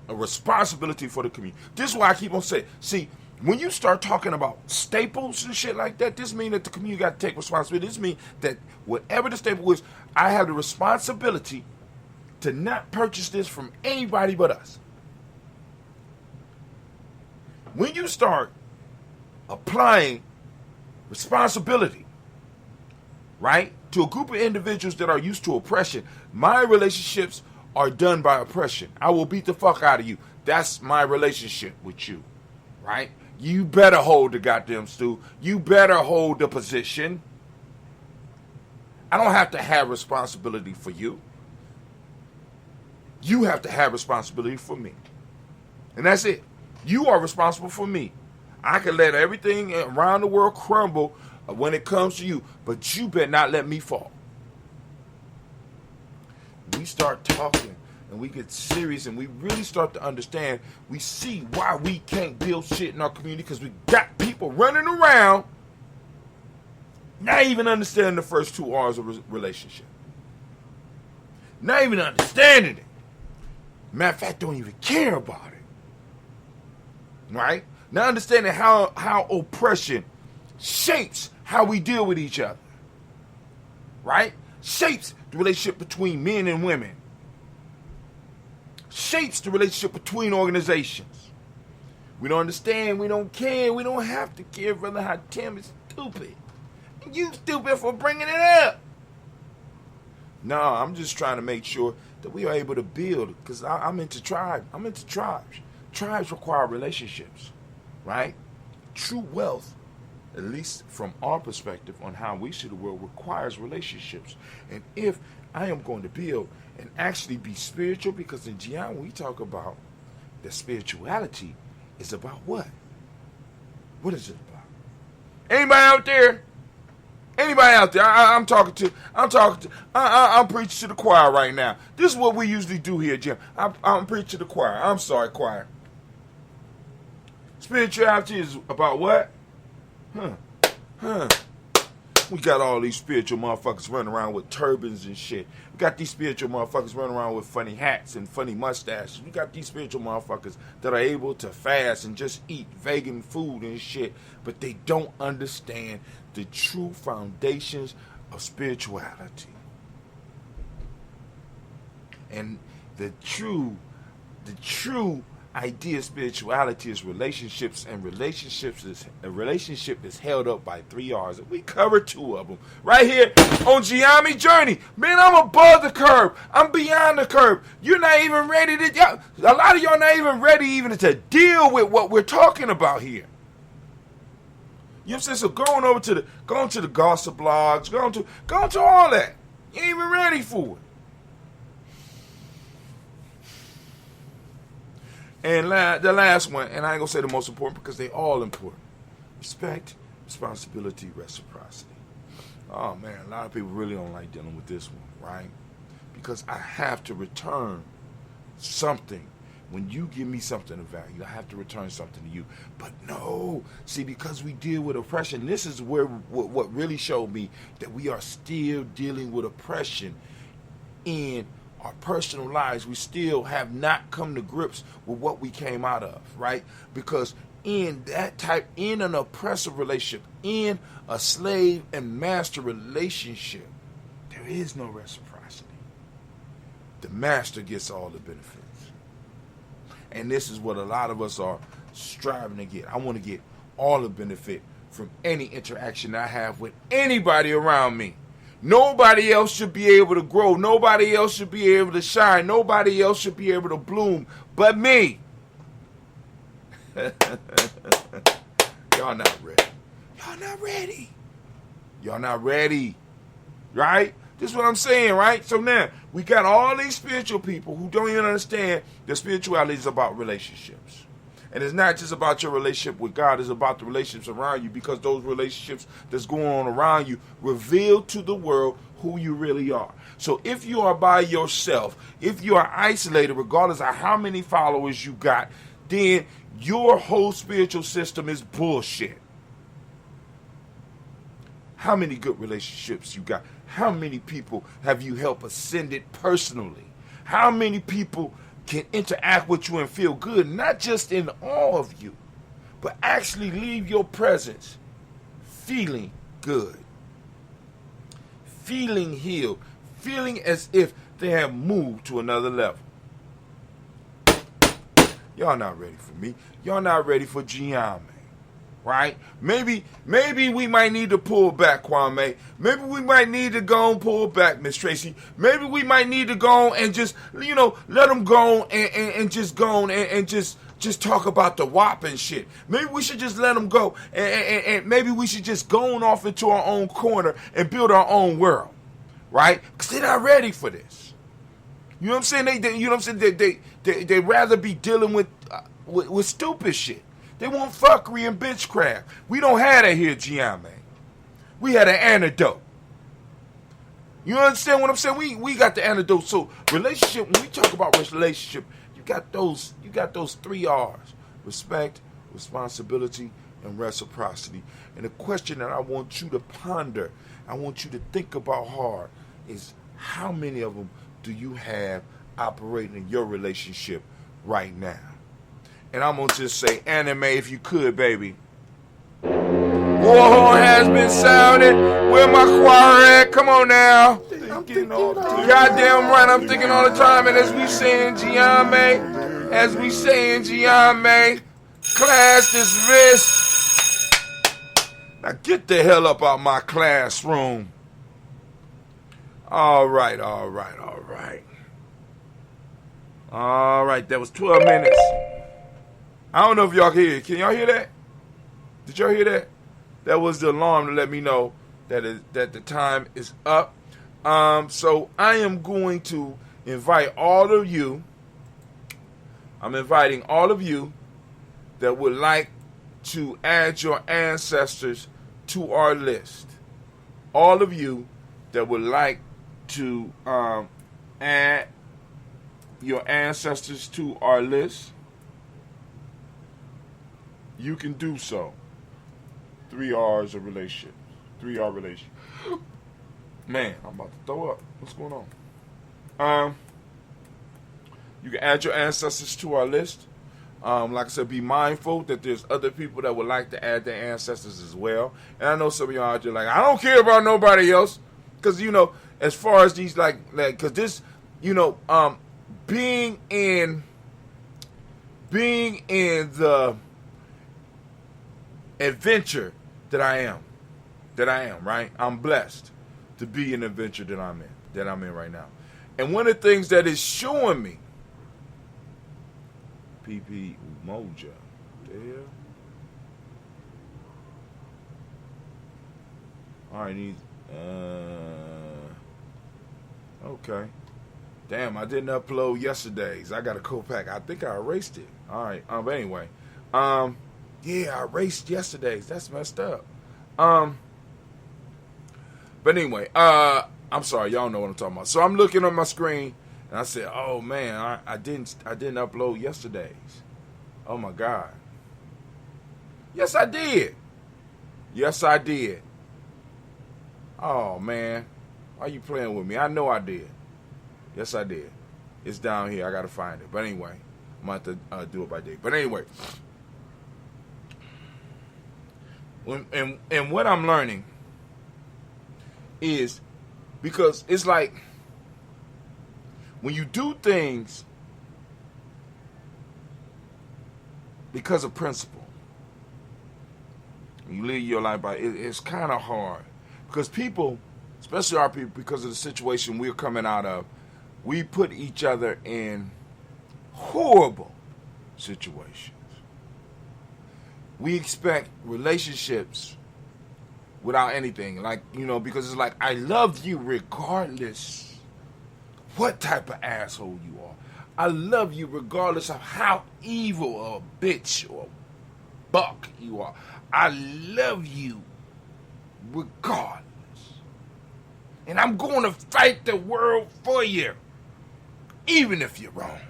a responsibility for the community. This is why I keep on saying, see, when you start talking about staples and shit like that, this means that the community got to take responsibility. This means that whatever the staple is, I have the responsibility to not purchase this from anybody but us. When you start applying responsibility, right, to a group of individuals that are used to oppression, my relationships are done by oppression. I will beat the fuck out of you. That's my relationship with you, right? You better hold the goddamn stool. You better hold the position. I don't have to have responsibility for you. You have to have responsibility for me. And that's it. You are responsible for me. I can let everything around the world crumble when it comes to you, but you better not let me fall. We start talking and we get serious and we really start to understand, we see why we can't build shit in our community, because we got people running around not even understanding the first 2 R's of relationship. Not even understanding it. Matter of fact, don't even care about it. Right? Not understanding how oppression shapes how we deal with each other. Right? Shapes the relationship between men and women. Shapes the relationship between organizations. We don't understand, we don't care, we don't have to care, brother, how Tim is stupid. You stupid for bringing it up. No, I'm just trying to make sure that we are able to build, because I'm into tribe. I'm into tribes. Tribes require relationships, right? True wealth, at least from our perspective on how we see the world, requires relationships. And if I am going to build and actually be spiritual, because in Gye-Nyame we talk about that spirituality is about what? What is it about? Anybody out there? Anybody out there? I'm preaching to the choir right now. This is what we usually do here, Jim. I'm preaching to the choir. I'm sorry, choir. Spirituality is about what? We got all these spiritual motherfuckers running around with turbans and shit. We got these spiritual motherfuckers running around with funny hats and funny mustaches. We got these spiritual motherfuckers that are able to fast and just eat vegan food and shit, but they don't understand the true foundations of spirituality. And the true idea of spirituality is relationships, and a relationship is held up by 3R's. And we cover 2 of them right here on Gye-Nyame Journey. Man, I'm above the curve. I'm beyond the curve. You're not even ready to. A lot of y'all not even ready even to deal with what we're talking about here. You know what I'm saying? So going to the gossip blogs, going to all that. You ain't even ready for it. And the last one, and I ain't gonna say the most important because they all important. Respect, responsibility, reciprocity. Oh man, a lot of people really don't like dealing with this one, right? Because I have to return something. When you give me something of value, I have to return something to you. But no, see, because we deal with oppression, this is where what really showed me that we are still dealing with oppression in our personal lives. We still have not come to grips with what we came out of, right? Because in an oppressive relationship, in a slave and master relationship, there is no reciprocity. The master gets all the benefits. And this is what a lot of us are striving to get. I want to get all the benefit from any interaction I have with anybody around me. Nobody else should be able to grow. Nobody else should be able to shine. Nobody else should be able to bloom but me. Y'all not ready. Y'all not ready. Y'all not ready. Right? This is what I'm saying, right? So now, we got all these spiritual people who don't even understand that spirituality is about relationships. And it's not just about your relationship with God, it's about the relationships around you, because those relationships that's going on around you reveal to the world who you really are. So if you are by yourself, if you are isolated, regardless of how many followers you got, then your whole spiritual system is bullshit. How many good relationships you got? How many people have you helped ascend it personally? How many people can interact with you and feel good, not just in awe of you, but actually leave your presence feeling good, feeling healed, feeling as if they have moved to another level? Y'all not ready for me. Y'all not ready for Gye-Nyame, right? Maybe we might need to pull back, Kwame. Maybe we might need to go and pull back, Miss Tracy. Maybe we might need to go and just, let them go and just go and just talk about the WAP and shit. Maybe we should just let them go and maybe we should just go off into our own corner and build our own world, right? Because they're not ready for this. You know what I'm saying? They rather be dealing with stupid shit. They want fuckery and bitchcraft. We don't have that here, Gye-Nyame. We had an antidote. You understand what I'm saying? We got the antidote. So relationship, when we talk about relationship, you got those 3R's: respect, responsibility, and reciprocity. And the question that I want you to ponder, I want you to think about hard, is how many of them do you have operating in your relationship right now? And I'm going to just say, anime, if you could, baby. Warhorn has been sounded. Where my choir at? Come on now. Goddamn right, I'm thinking all the time. And as we saying Gye-Nyame, class dismissed. Now get the hell up out my classroom. All right. All right, that was 12 minutes. I don't know if y'all can hear it. Can y'all hear that? Did y'all hear that? That was the alarm to let me know that the time is up. So I am going to invite all of you. I'm inviting all of you that would like to add your ancestors to our list. All of you that would like to add your ancestors to our list, you can do so. 3R's a relationship. 3R relationship. Man, I'm about to throw up. What's going on? You can add your ancestors to our list. Like I said, be mindful that there's other people that would like to add their ancestors as well. And I know some of y'all out there like, I don't care about nobody else. Because, as far as these, because this, being in the adventure that I am, right? I'm blessed to be in the adventure that I'm in right now. And one of the things that is showing me, PP Umoja, there. All right, okay. Damn, I didn't upload yesterday's. I got to go back. I think I erased it. All right. But anyway, yeah, I erased yesterday's. That's messed up. But anyway, I'm sorry. Y'all know what I'm talking about. So I'm looking on my screen, and I said, "Oh man, I didn't upload yesterday's. Oh my God. Yes, I did. Yes, I did. Oh man, why you playing with me? I know I did. Yes, I did. It's down here. I got to find it. But anyway, I'm going to have to do it by day. But anyway, and what I'm learning is, because it's like when you do things because of principle, you live your life by it's kind of hard. Because people, especially our people, because of the situation we're coming out of, we put each other in horrible situations. We expect relationships without anything. Because it's like, I love you regardless what type of asshole you are. I love you regardless of how evil or a bitch or a buck you are. I love you regardless. And I'm going to fight the world for you, even if you're wrong.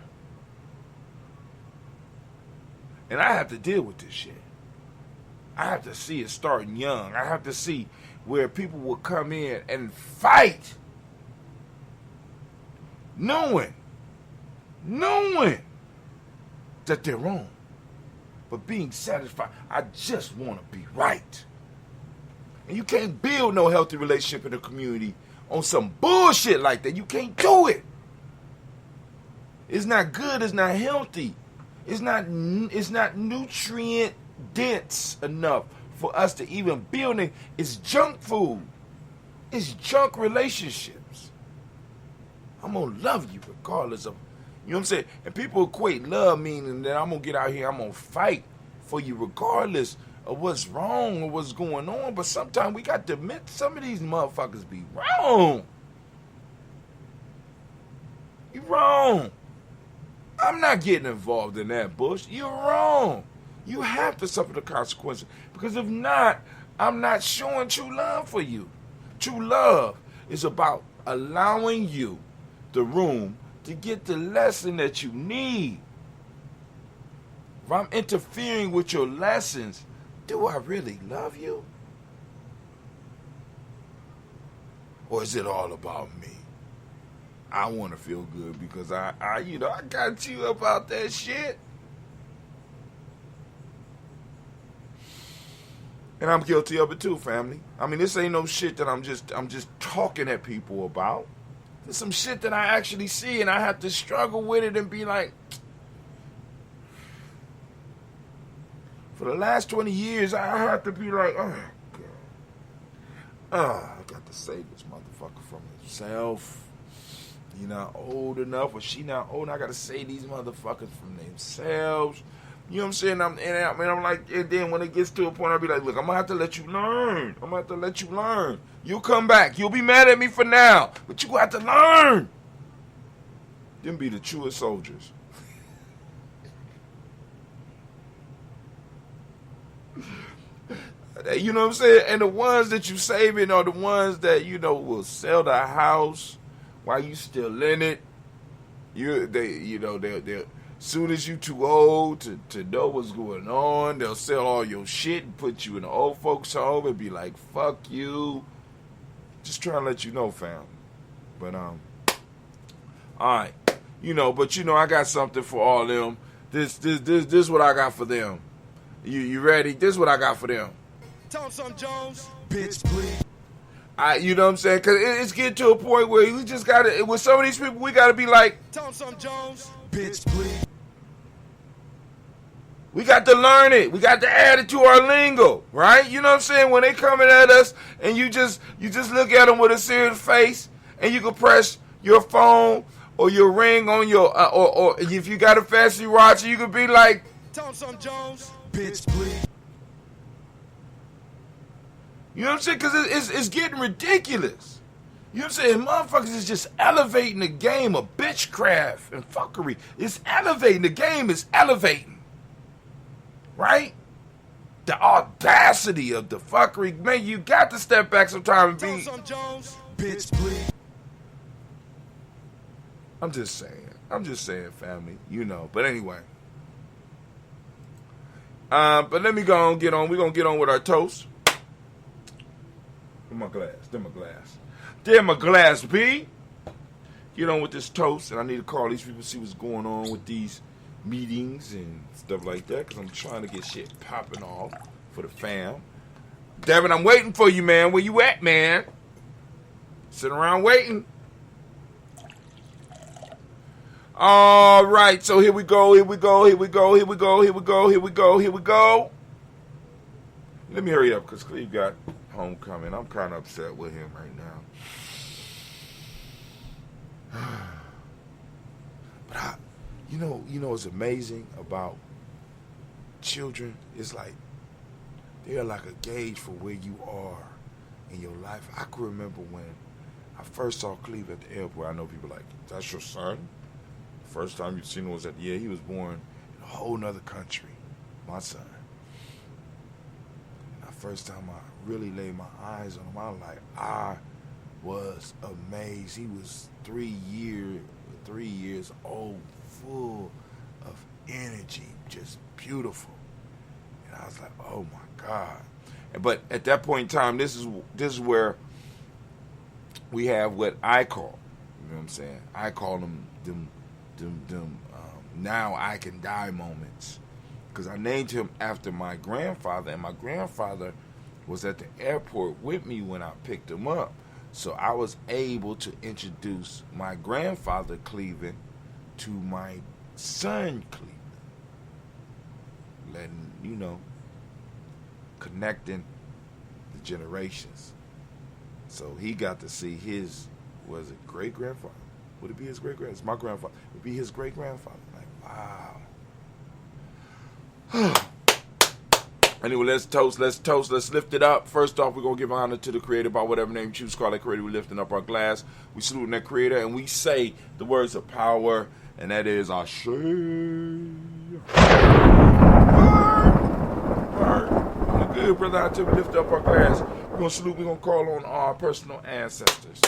And I have to deal with this shit. I have to see it starting young. I have to see where people will come in and fight, knowing that they're wrong, but being satisfied. I just want to be right. And you can't build no healthy relationship in the community on some bullshit like that. You can't do it. It's not good. It's not healthy. It's not nutrient dense enough for us to even build it. It's junk food. It's junk relationships. I'm going to love you regardless of, you know what I'm saying? And people equate love meaning that I'm going to get out here, I'm going to fight for you regardless of what's wrong or what's going on. But sometimes we got to admit some of these motherfuckers be wrong. You wrong. I'm not getting involved in that bush. You're wrong. You have to suffer the consequences. Because if not, I'm not showing true love for you. True love is about allowing you the room to get the lesson that you need. If I'm interfering with your lessons, do I really love you? Or is it all about me? I want to feel good because I got you about that shit. And I'm guilty of it too, family. I mean, this ain't no shit that I'm just talking at people about. There's some shit that I actually see and I have to struggle with it and be like, for the last 20 years, I have to be like, oh, God. I got to save this motherfucker from himself. He not old enough, or she not old enough. I got to save these motherfuckers from themselves. You know what I'm saying? I'm like, and then when it gets to a point, I'll be like, look, I'm going to have to let you learn. You'll come back. You'll be mad at me for now, but you have to learn. Them be the truest soldiers. You know what I'm saying? And the ones that you saving are the ones that, will sell the house while you still in it. They'll soon as you too old to know what's going on, they'll sell all your shit and put you in the old folks home and be like, fuck you. Just trying to let you know, fam. But, alright. I got something for all them. This what I got for them. You ready? This is what I got for them. Tell him something, Jones. Bitch, please. You know what I'm saying? Because it's getting to a point where we just got to, with some of these people, we got to be like, Tell him something, Jones. Bitch, please. We got to learn it. We got to add it to our lingo, right? You know what I'm saying? When they coming at us and you just look at them with a serious face and you can press your phone or your ring on your, or if you got a fancy watch, you could be like, Tell him something, Jones. Bitch, please. You know what I'm saying? Because it's getting ridiculous. You know what I'm saying? Motherfuckers is just elevating the game of bitchcraft and fuckery. It's elevating. The game is elevating. Right? The audacity of the fuckery. Man, you got to step back sometime and be... Jones. Bitch, please. I'm just saying, family. But anyway. But let me go and get on. We're going to get on with our toast. My glass. There my glass, B. Get on with this toast, and I need to call these people, see what's going on with these meetings and stuff like that, because I'm trying to get shit popping off for the fam. Devin, I'm waiting for you, man. Where you at, man? Sitting around waiting. All right, so here we go. Let me hurry up, because Cleve got homecoming. I'm kind of upset with him right now. But you know what's amazing about children? It's like they're like a gauge for where you are in your life. I can remember when I first saw Cleve at the airport. I know people like, that's your son? First time you seen him was he was born in a whole nother country. My son. And the first time I really laid my eyes on him, I was amazed. He was 3 years old, full of energy, just beautiful. And I was like, oh my God. But at that point in time, this is where we have what I call, you know what I'm saying? I call them now I can die moments. Because I named him after my grandfather, and my grandfather was at the airport with me when I picked him up. So I was able to introduce my grandfather, Cleveland, to my son, Cleveland. Letting, you know, connecting the generations. So he got to see his, was it great-grandfather? Would it be his great-grandfather? It's my grandfather. It would be his great-grandfather. Like, wow. Anyway, let's toast, let's lift it up. First off, we're going to give honor to the Creator by whatever name you choose to call that Creator. We're lifting up our glass. We salute that Creator, and we say the words of power, and that is Ashe. Good, brother. Until we lift up our glass, we're going to salute, we're going to call on our personal ancestors.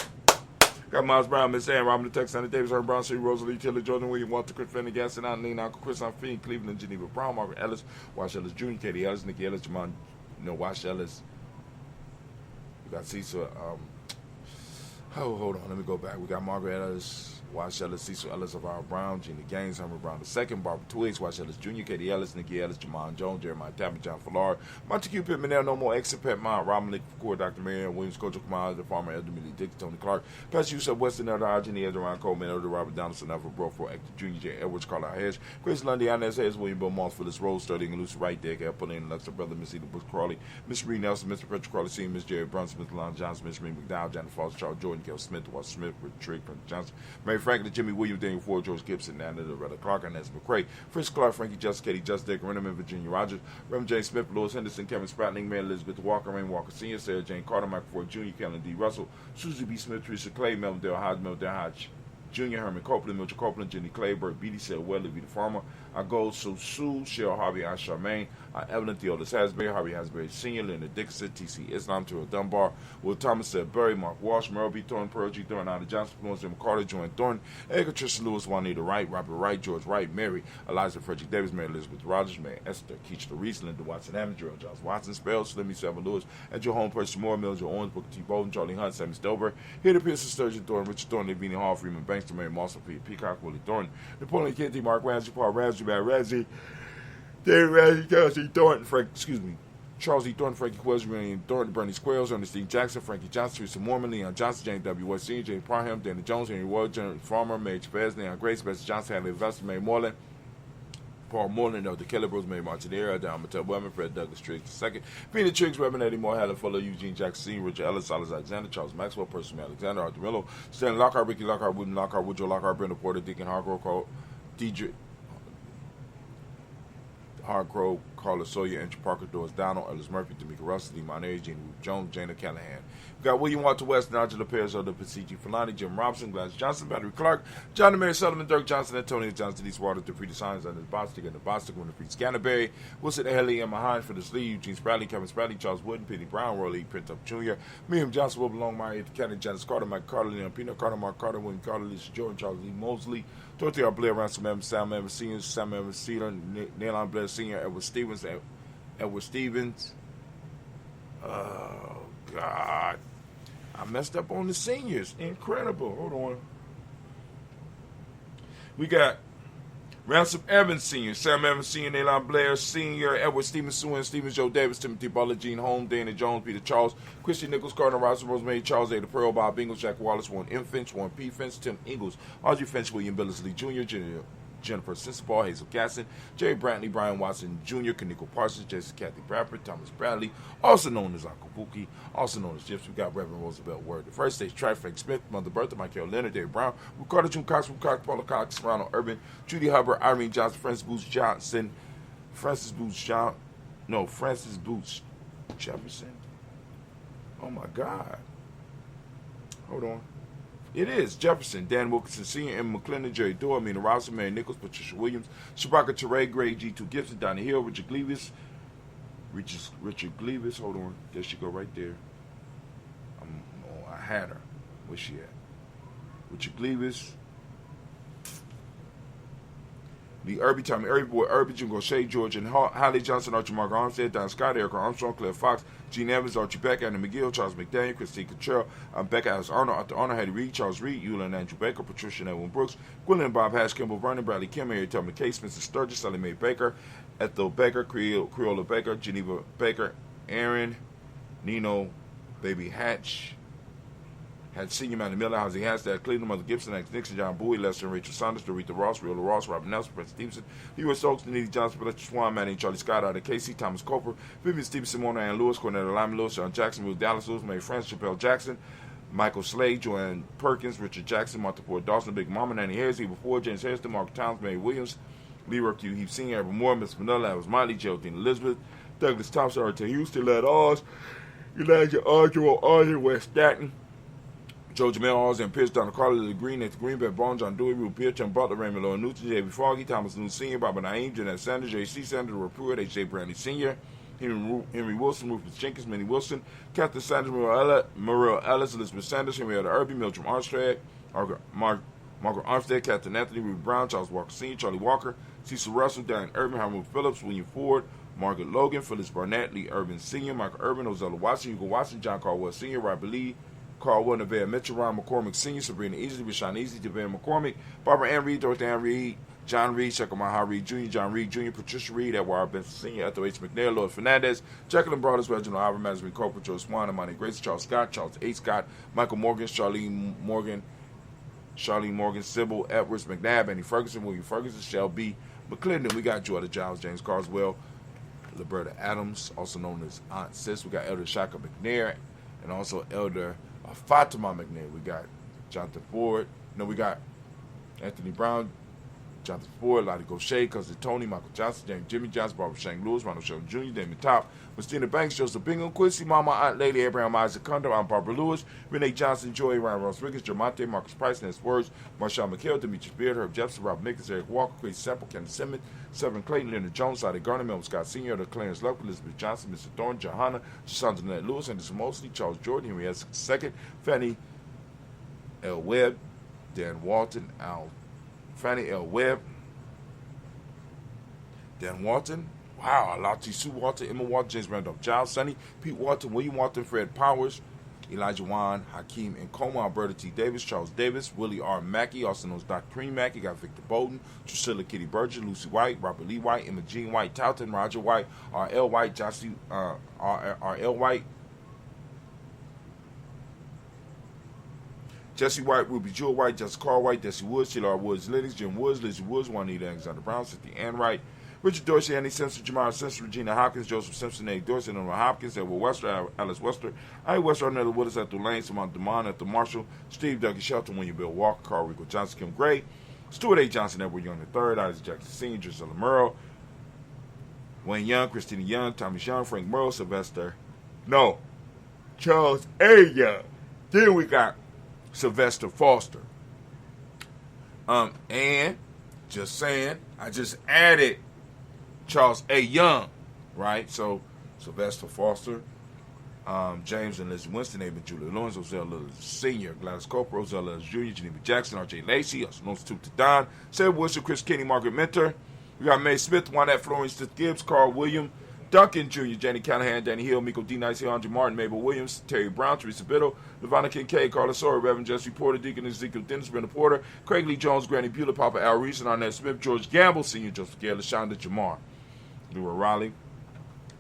Got Miles Brown, Miss Ann, Robin the Tex, Santa Davis, Herb Brown, City, Rosalie, Taylor, Jordan, William, Walter, Chris Fenner, Gaston, Adeline, Uncle Chris, Fiend, Cleveland, Geneva Brown, Margaret Ellis, Wash Ellis Jr., Katie Ellis, Nikki Ellis, Jamon, Wash Ellis. We got Cecil, hold on, let me go back. We got Margaret Ellis, Wash Ellis, Cecil Ellis of our Brown, Gina Gaines, Herman Brown II, Barbara Twigs, Wash Ellis Jr., Katie Ellis, Nikki Ellis, Jamon Jones, Jeremiah Tappan, John Fallard, Montague Pittman, No More, Exit Pet Mount, Robin Lick, Core, Dr. Marion Williams, Coach Kamal, the farmer, Elder Millie Dick, Tony Clark, Pastor Yusuf Weston, Elder Arjani, Elder Ron Coleman, Elder Robert Donaldson, Alfred Broford, Actor Jr., J. Edwards, Carla Hedge, Chris Lundy, Inez Hayes, William Bill Moss, Phyllis Rose, Sterling, and Lucy Wright, Dick, Pauline, Lester, Brother, Miss Eda Bush Crawley, Miss Reed Nelson, Mr. Patrick Crawley, Senior, Miss Jerry Brunson, Mr. Lon Johnson, Miss Reed McDowell, Janet Falls, Charles Jordan, Kel Smith, Walt Smith, Rick Johnson, Mary Franklin, Jimmy Williams, Daniel Ford, George Gibson, Nana, Loretta Clark, Inez McCrae, Fritz Clark, Frankie Just, Katie Just, Dick, Rennerman, Virginia Rogers, Reverend James Smith, Louis Henderson, Kevin Spratling, Mary Elizabeth Walker, Rain Walker Sr., Sarah Jane Carter, Michael Ford Jr., Kellen D. Russell, Susie B. Smith, Teresa Clay, Melvin Dale Hodge, Jr., Herman Copeland, Mitchell Copeland, Jenny Clayburg, Beatty Sale, Weatherly, the Farmer, I go so Sue, Cheryl Harvey, I Charmaine, Evelyn Theodis Hasbury, Harvey Hasbury Sr., Linda Dixon, T.C. Islam, Terrell Dunbar, Will Thomas said Burry, Mark Walsh, Merle B. Thornton, Pearl G. Thornton, Anna Johnson, Florence M. Carter, Joanne Thornton, Edgar Trisha Lewis, Juanita Wright, Robert Wright, George Wright, Mary, Eliza Frederick Davis, Mary Elizabeth Rogers, Mary Esther, Keach Reese, Linda Watson Hammond, Gerald Jones Watson, Spells, Slimmy Seven Lewis, Andrew Home, Percy Moore, Mills, Joe Owens, Booker T. Bolden, Charlie Hunt, Sammy Stover, Hidden Pearson, Sturgeon Thornton, Richard Thornton, Lavinia Hall, Freeman Banks, Mary Mossel, Peter Peacock, Willie Thornton, Napoleon Kennedy, Mark Ramsey, Paul Ramsey, Matt Ramsey, David Ramsey, Charles E. Thornton, Charles E. Thornton, Frankie Quills, William Thornton, Bernie Squirrels, Ernestine Jackson, Frankie Johnson, Teresa Mormon, Leon Johnson, James W. West Sr., James Parham, Danny Jones, Henry Ward, General Farmer, Major Fez, Leon Grace, Betsy Johnson, Hadley Vester, May Moreland, Paul Moreland, Elder Kelly Bros, Mary Martinera, Don Mattel Webman, Fred Douglas Triggs II, Peter Triggs, Reverend Eddie Moore, Helen Fuller, Eugene Jackson Sr., Richard Ellis, Silas Alexander, Charles Maxwell, Percy Alexander, Arthur Millo, Stanley Lockhart, Ricky Lockhart, William Lockhart, Woodrow Lockhart, Brenda Porter, Deacon Hargrove, Hargrove, Carla Sawyer, Andrew Parker, Doris Donald, Ellis Murphy, Tamika Russell, Lee Moneri, Jean Ruth Jones, Jana Callahan. We got William Walter West, Nigel Perez, Oda Pasigi Falani, Jim Robinson, Glass Johnson, Battery Clark, John and Mary Sullivan, Dirk Johnson, Antonio Johnson, Denise Waters, DeFrida Signs, Anders Bostic, and the Bostic, Winifred Scanterberry, Wilson Haley, Emma Hines for this lead, Eugene Spradley, Kevin Spradley, Charles Wooden, Penny Brown, Roy Lee, Printup Jr., Miriam Johnson, Wilbur Longmire, County, Janice Carter, Mike Carter, Leon Peanut Carter, Mark Carter, William Carter, Lisa Jordan, Charles Lee Mosley, Dorothy R. Blair, Ransom Evans, Sam Evans Sr., Sam Evans Sr., Nalon Blair Sr., Edward Stevens. Oh, God. I messed up on the seniors. Incredible. Hold on. We got Ransom Evans Sr., Sam Evans Sr., Nalon Blair Sr., Edward Stevens, Sue Stevens, Joe Davis, Timothy Butler, Gene Holmes, Dana Jones, Peter Charles, Christian Nichols, Cardinal Ross, Rosemary Charles, Ada Pearl, Bob Ingles, Jack Wallace, Warren M. Finch, Warren P. Finch, Tim Ingles, Audrey Finch, William Billingsley Jr., Jennifer Sensabaugh, Hazel Gasson, Jerry Brantley, Brian Watson Jr., Kaniko Parsons, Jesse Kathy Bradford, Thomas Bradley, also known as Uncle Buki, also known as Jips. We got Reverend Roosevelt Word, the First Stage, Frank Smith, Mother Bertha, Michael Leonard, Dave Brown, Ricardo June Cox, Paula Cox, Ronald Urban, Judy Hubbard, Irene Johnson, Francis Boots Jefferson. Oh my God. Hold on. It is Jefferson, Dan Wilkinson Sr., M. McClendon, Jerry Dorr, Amina Robinson, Mary Nichols, Patricia Williams, Shabaka Teray, Greg G2 Gibson, Donnie Hill, Richard Gleavis, hold on, there she go right there. I had her. Where's she at? Richard Gleavis, Lee Irby, Tommy Irby, Boy Irby, Jim Gaucher, George and Holly Johnson, Archie Mark Armstead, Don Scott, Erica Armstrong, Claire Fox, Gene Evans, Archie Beck, Anna McGill, Charles McDaniel, Christine Cottrell, Becca Alice Arnold, Arthur Arnold, Hattie Reed, Charles Reed, Eula and Andrew Baker, Patricia and Edwin Brooks, Gwendolyn Bob Hash, Kimball Vernon, Bradley Kim, Mary Tubman Case, Mrs. Sturgis, Sally Mae Baker, Ethel Baker, Creola Baker, Geneva Baker, Aaron, Nino, Baby Hatch, had Senior Man Miller, Howsey Hansdale, Cleveland, Mother Gibson, X Nixon, John Bowie, Lester and Rachel Saunders, Dorita Ross, Riola Ross, Robert Nelson, Prince Stevenson, U.S. Oaks, Needy Johnson, Fletcher Swan, Manning, Charlie Scott, out of Casey, Thomas Coper, Vivian Stevenson, Mona Ann Lewis, Cornetta Lyman Lewis, Sean Jackson, Will Dallas Lewis, Mary France, Chappelle Jackson, Michael Slade, Joanne Perkins, Richard Jackson, Martha Ford Dawson, Big Mama, Nanny Harris, Eva Ford, James Harrison, Mark Towns, Mary Williams, Leroy Q. Heath Senior, Evan Moore, Miss Manila, Alice Miley, Geraldine Elizabeth, Douglas Thompson, R.T. Houston, Lad Oz, Elijah Arjo, Arthur West Staten, Joe Jamel, Oz, and Pierce, Donna Carter, Lily Green, Nathan Greenback, Bone, John Dewey, Ruth Pierce, Tim Butler, Raymond Lowe Newton, J.B. Foggy, Thomas Newton Sr., Barbara Naeem, Jeanette Sanders, J.C. Sanders, Report, H.J. Brandy Sr., Henry Wilson, Rufus Jenkins, Minnie Wilson, Catherine Sanders, Muriel Ellis, Elizabeth Sanders, Henrietta Irby, Mildred Armstead, Margaret Armstead, Captain Anthony, Ruby Brown, Charles Walker Sr., Charlie Walker, Cecil Russell, Darren Irvin, Harmon Phillips, William Ford, Margaret Logan, Phyllis Barnett, Lee Irvin Sr., Michael Irvin, Ozella Watson, Hugo Watson, John Caldwell Sr., Robert Lee, Carl Nevada Mitchell, Ron McCormick Sr., Sabrina Easley, Rashawn Easley, Devin McCormick, Barbara Ann Reed, Dorothy Ann Reed, John Reed, Shekamaha Reed Jr., John Reed Jr., Patricia Reed, Edward Benson Sr., Ethel H. McNair, Lloyd Fernandez, Jacqueline Brothers, Reginald Albert, Madison Cooper, Joe Swan, Amani Grace, Charles Scott, Charles A. Scott, Michael Morgan, Charlene Morgan, Sybil Edwards, McNabb, Annie Ferguson, William Ferguson, Shelby McClendon. We got Jordan Giles, James Carswell, Liberta Adams, also known as Aunt Sis. We got Elder Shaka McNair, and also Elder Fatima McNair. We got Jonathan Ford. No, we got Anthony Brown, Jonathan Ford, Lottie Gaucher, Cousin Tony, Michael Johnson, James Jimmy Johnson, Barbara Shane Lewis, Ronald Sheldon Jr., Damon Top, Christina Banks, Joseph Bingham, Quincy, Mama, Aunt Lady, Abraham Isaac Condor, Aunt Barbara Lewis, Renee Johnson, Joey, Ryan Ross Riggins, Jermonte, Marcus Price, Ness Words, Marshawn McHale, Demetrius Beard, Herb Jefferson, Rob Mickens, Eric Walker, Chris Sample, Kenneth Simmons, Severin Clayton, Leonard Jones, Lottie Garner, Melvin Scott Sr., the Clarence Luck, Elizabeth Johnson, Mr. Thorne, Johanna, Shashandra Nett Lewis, Anderson Mosley, Charles Jordan, Henry Essex II, Fannie L. Webb, Dan Walton, Fannie L. Webb, Dan Walton, wow, Alati Sue Walton, Emma Walton, James Randolph Giles, Sonny, Pete Walton, William Walton, Fred Powers, Elijah Wan, Hakeem Nkoma, Alberta T. Davis, Charles Davis, Willie R. Mackey, also known as Dr. Cream Mackey, got Victor Bowden, Drusilla Kitty Berger, Lucy White, Robert Lee White, Emma Jean White, Towton, Roger White, R.L. White, Josie, R.L. White, Jesse White, Ruby Jewel White, Jessica Carl White, Jesse Woods, Sheila R. Woods, Lennox, Jim Woods, Lizzie Woods, Juanita Alexander Brown, Cynthia Ann Wright, Richard Dorsey, Andy Simpson, Jamar Simpson, Regina Hopkins, Joseph Simpson, Eddie Dorsey, Norma Hopkins, Edward Wester, Alice Wester, Ivy Wester, Arnetta Willis, Ethel Lane, Samantha DeMond, Ethel Marshall, Steve Dougie Shelton, William Bill Walker, Carl Rico Johnson, Kim Gray, Stuart A. Johnson, Edward Young III, Isaac Jackson Sr., Drusilla Murrow, Wayne Young, Christina Young, Thomas Young, Frank Murrow, Charles A. Young. Then we got Sylvester Foster. And just saying, I just added Charles A. Young, right? So Sylvester Foster, James and Lizzie Winston, Ava Julia Lawrence, Ozell Lewis Sr., Gladys Cooper, Ozell Lewis Jr., Geneva Jackson, R.J. Lacey, also known as Toot to Don, Sarah Wilson, Chris Kenny, Margaret Mentor. We got Mae Smith, Juanette Florence, Stith Gibbs, Carl William, Duncan Jr., Jenny Callahan, Danny Hill, Miko D. Nice, Andre Martin, Mabel Williams, Terry Brown, Teresa Biddle, Levana Kincaid, Carla Sawyer, Reverend Jesse Porter, Deacon Ezekiel Dennis, Brenda Porter, Craig Lee Jones, Granny Beulah, Papa Al Reese, and Arnett Smith, George Gamble, Sr., Joseph Gale, LaShonda Jamar, Laura Raleigh,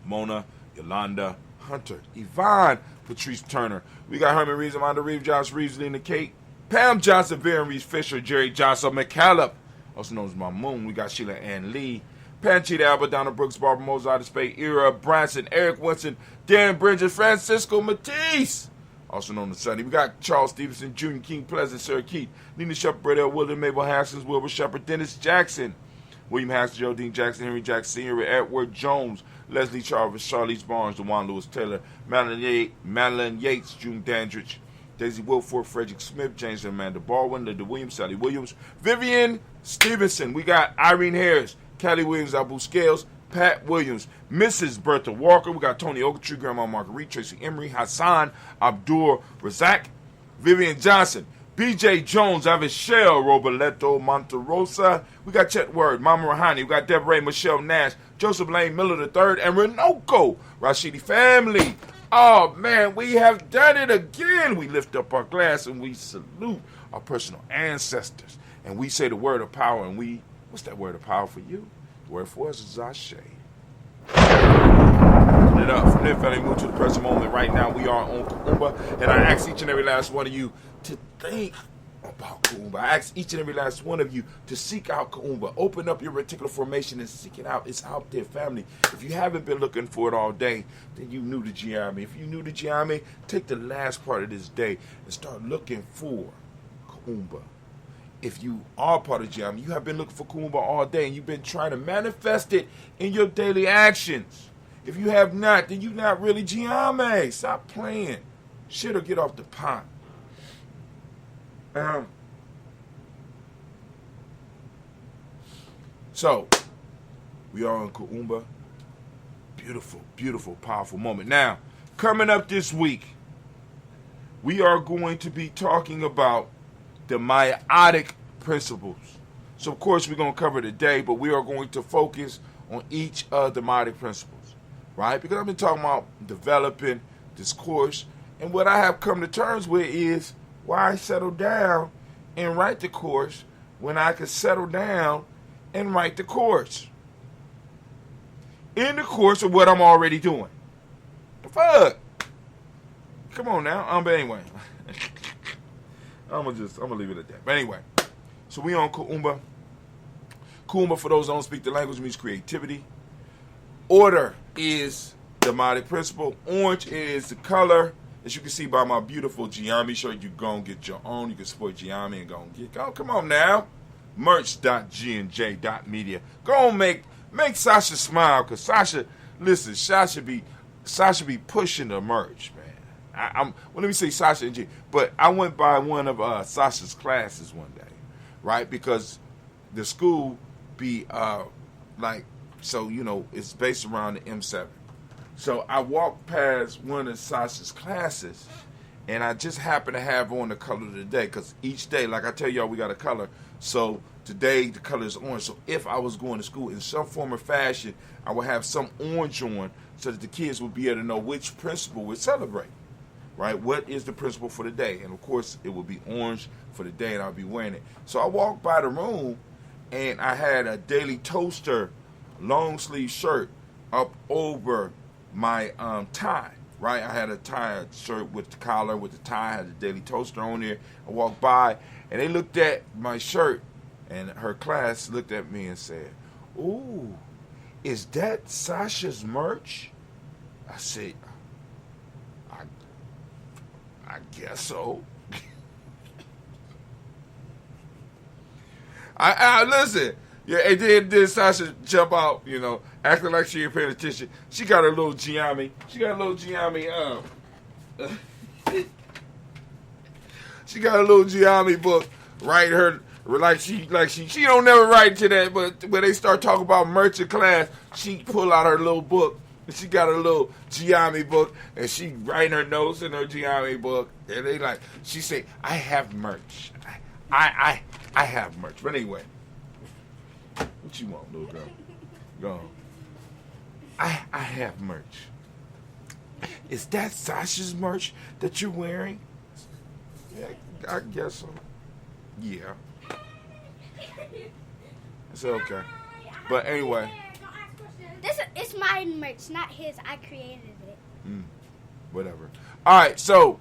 Mona, Yolanda, Hunter, Yvonne, Patrice Turner. We got Herman Reeves, Amanda Reeves, Josh Reeves, Lena Kate, Pam Johnson, Baron Reeves Fisher, Jerry Johnson, McCallum, also known as Mamoon. We got Sheila Ann Lee, Panchita Albert, Donna Brooks, Barbara Mozart, Spade, Ira Branson, Eric Winston, Darren Bridges, Francisco Matisse, also known as Sonny. We got Charles Stevenson, Jr., King Pleasant, Sir Keith, Nina Shepard, Bradell William, Mabel Haskins, Wilbur Shepard, Dennis Jackson, William Haskins, Geraldine Jackson, Henry Jackson Sr., Edward Jones, Leslie Charles, Charlize Barnes, DeJuan Lewis Taylor, Madeline Yates, June Dandridge, Daisy Wilford, Frederick Smith, James and Amanda Baldwin, Linda Williams, Sally Williams, Vivian Stevenson. We got Irene Harris, Callie Williams, Abu Scales, Pat Williams, Mrs. Bertha Walker. We got Tony Ogletree, Grandma Marguerite, Tracy Emery, Hassan Abdul Razak, Vivian Johnson, BJ Jones, Avishel, Roboleto, Monterosa. We got Chet Word, Mama Rahani. We got Deborah Michelle Nash, Joseph Lane Miller III, and Renoko, Rashidi family. Oh, man, we have done it again. We lift up our glass and we salute our personal ancestors. And we say the word of power, and what's that word of power for you? The word for us is Ashe. It up from there, family, move to the present moment. Right now, we are on Kuumba, and I ask each and every last one of you to think about Kuumba. I ask each and every last one of you to seek out Kuumba. Open up your reticular formation and seek it out. It's out there, family. If you haven't been looking for it all day, then you knew the Gye-Nyame. If you knew the Gye-Nyame, take the last part of this day and start looking for Kuumba. If you are part of Gye-Nyame, you have been looking for Kuumba all day, and you've been trying to manifest it in your daily actions. If you have not, then you're not really Gye-Nyame. Stop playing. Shit or get off the pot. So, we are in Kuumba. Beautiful, beautiful, powerful moment. Now, coming up this week, we are going to be talking about the meiotic principles. So, of course, we're going to cover today, but we are going to focus on each of the meiotic principles. Right? Because I've been talking about developing this course, and what I have come to terms with is why settle down and write the course when I could settle down and write the course. In the course of what I'm already doing. The fuck? Come on now. But anyway. I'm gonna leave it at that. But anyway. So we on Kuumba. Kuumba, for those who don't speak the language, means creativity. Order is the meiotic principle. Orange is the color. As you can see by my beautiful Gye-Nyame shirt, you go and get your own. You can support Gye-Nyame and go and get. Oh, come on now. Merch.gnj.media. Go and make Sasha smile, because Sasha, listen, Sasha be pushing the merch, man. Well, let me say Sasha and G. But I went by one of Sasha's classes one day, right? Because the school be so, you know, it's based around the M7. So I walked past one of Sasha's classes, and I just happened to have on the color of the day, because each day, like I tell y'all, we got a color. So today, the color is orange. So if I was going to school in some form or fashion, I would have some orange on so that the kids would be able to know which principle we're celebrating, right? What is the principle for the day? And, of course, it would be orange for the day, and I'll be wearing it. So I walked by the room, and I had a Daily Toaster long sleeve shirt up over my tie, right? I had a tie shirt with the collar, with the tie, I had the Daily Toaster on there. I walked by, and they looked at my shirt, and her class looked at me and said, "Ooh, is that Sasha's merch?" I said, I guess so. I listen. Yeah, and then Sasha jump out, you know, acting like she ain't paying attention. She got her little Gye-Nyame. She got a little Gye-Nyame. She got a little Gye-Nyame book. Write her she don't never write to that. But when they start talking about merch in class, she pull out her little book. And she got her little Gye-Nyame book, and she writing her notes in her Gye-Nyame book. And they like, she say, "I have merch. I have merch." But anyway. What you want, little girl? Go on. I have merch. Is that Sasha's merch that you're wearing? Yeah, I guess so. Yeah. It's okay. But anyway. It's my merch, not his. I created it. Whatever. All right, so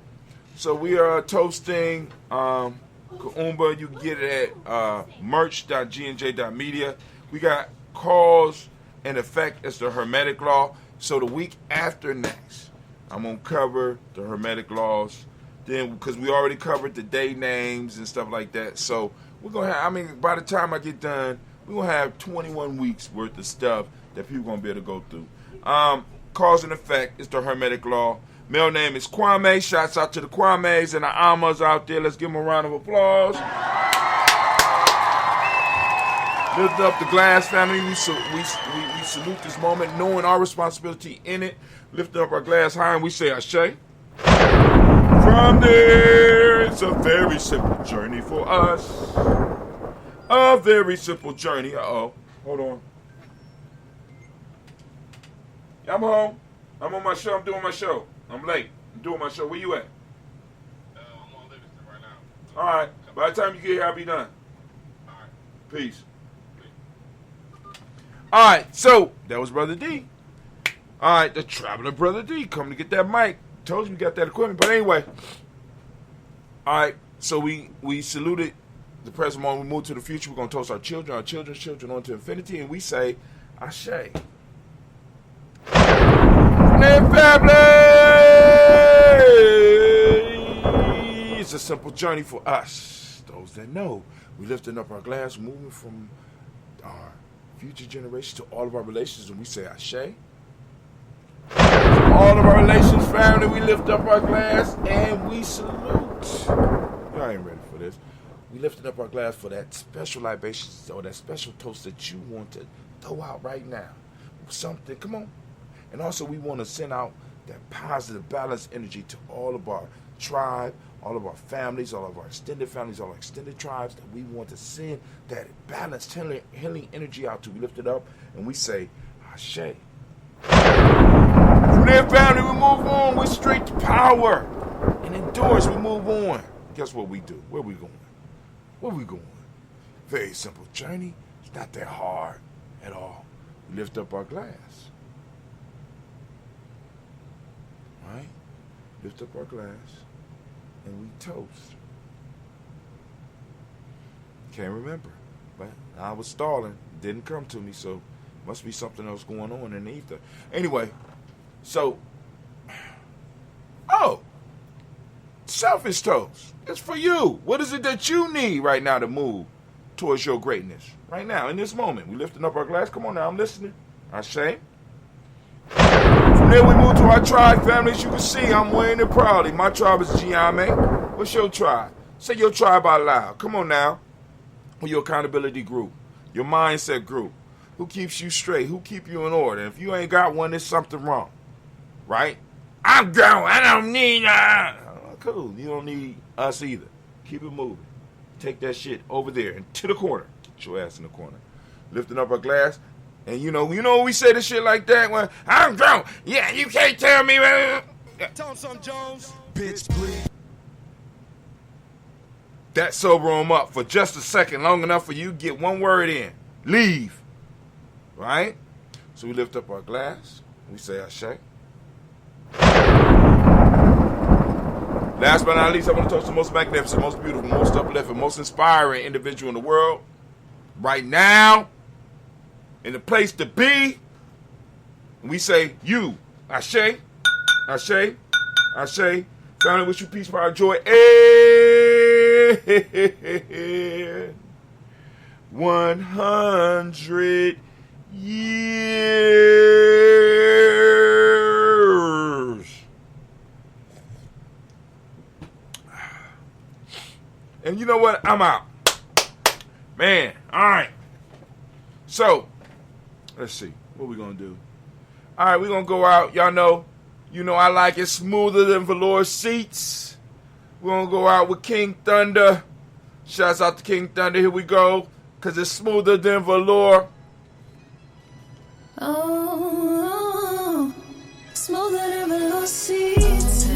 we are toasting Kuumba. You can get it at merch.gnj.media. We got cause and effect as the Hermetic Law. So the week after next, I'm going to cover the Hermetic Laws. Then, because we already covered the day names and stuff like that. So we're going to have, by the time I get done, we're going to have 21 weeks worth of stuff that people are going to be able to go through. Cause and effect is the Hermetic Law. Male name is Kwame. Shouts out to the Kwames and the Amas out there. Let's give them a round of applause. Lift up the glass, family. We salute this moment, knowing our responsibility in it. Lift up our glass high and we say Ashe. From From there, it's a very simple journey for us. A very simple journey. Uh-oh. Hold on. I'm home. I'm on my show. I'm doing my show. I'm late. I'm doing my show. Where you at? I'm on Livingston right now. All right. By the time you get here, I'll be done. All right. Peace. All right. So, that was Brother D. All right. The traveler Brother D. Coming to get that mic. Told you we got that equipment. But anyway. All right. So, we saluted the present moment. We move to the future. We're going to toast our children's children on to infinity. And we say, Ashe. Family! It's a simple journey for us. Those that know, we lifting up our glass, moving from our future generations to all of our relations, and we say Ashe. To all of our relations, family, we lift up our glass and we salute. Y'all ain't ready for this. We lifting up our glass for that special libation or that special toast that you want to throw out right now. Something, come on. And also we want to send out that positive, balanced energy to all of our tribe, all of our families, all of our extended families, all our extended tribes that we want to send that balanced, healing energy out to. We lift it up and we say, Ashe. From there, family, we move on. We're straight to power. And endurance, we move on. Guess what we do? Where we going? Where we going? Very simple journey. It's not that hard at all. We lift up our glass. Right? Lift up our glass and we toast. Can't remember, but I was stalling. Didn't come to me, so must be something else going on in the ether. Anyway, so, selfish toast. It's for you. What is it that you need right now to move towards your greatness? Right now, in this moment, we lifting up our glass. Come on now, I'm listening. Ashe. From there we move to our tribe, family. As you can see, I'm wearing it proudly. My tribe is Gye-Nyame. What's your tribe? Say your tribe out loud. Come on now. Or your accountability group. Your mindset group. Who keeps you straight? Who keep you in order? If you ain't got one, there's something wrong. Right? I'm grown. I don't need cool. You don't need us either. Keep it moving. Take that shit over there and to the corner. Get your ass in the corner. Lifting up our glass. And you know we say this shit like that when I'm drunk. Yeah, you can't tell me. Tell him something, Jones. Bitch, please. That sober him up for just a second, long enough for you to get one word in. Leave. Right? So we lift up our glass. We say Ashe. Last but not least, I want to toast the most magnificent, most beautiful, most uplifting, most inspiring individual in the world. Right now. In the place to be, and we say, you, Ashe, Ashe, Ashe, family, wish you peace, power, joy, 100 years. And you know what? I'm out. Man, all right. So, let's see. What we gonna do? All right, we're gonna go out. Y'all know, I like it smoother than velour seats. We're gonna go out with King Thunder. Shouts out to King Thunder. Here we go. Cause it's smoother than velour. Oh, smoother than velour seats.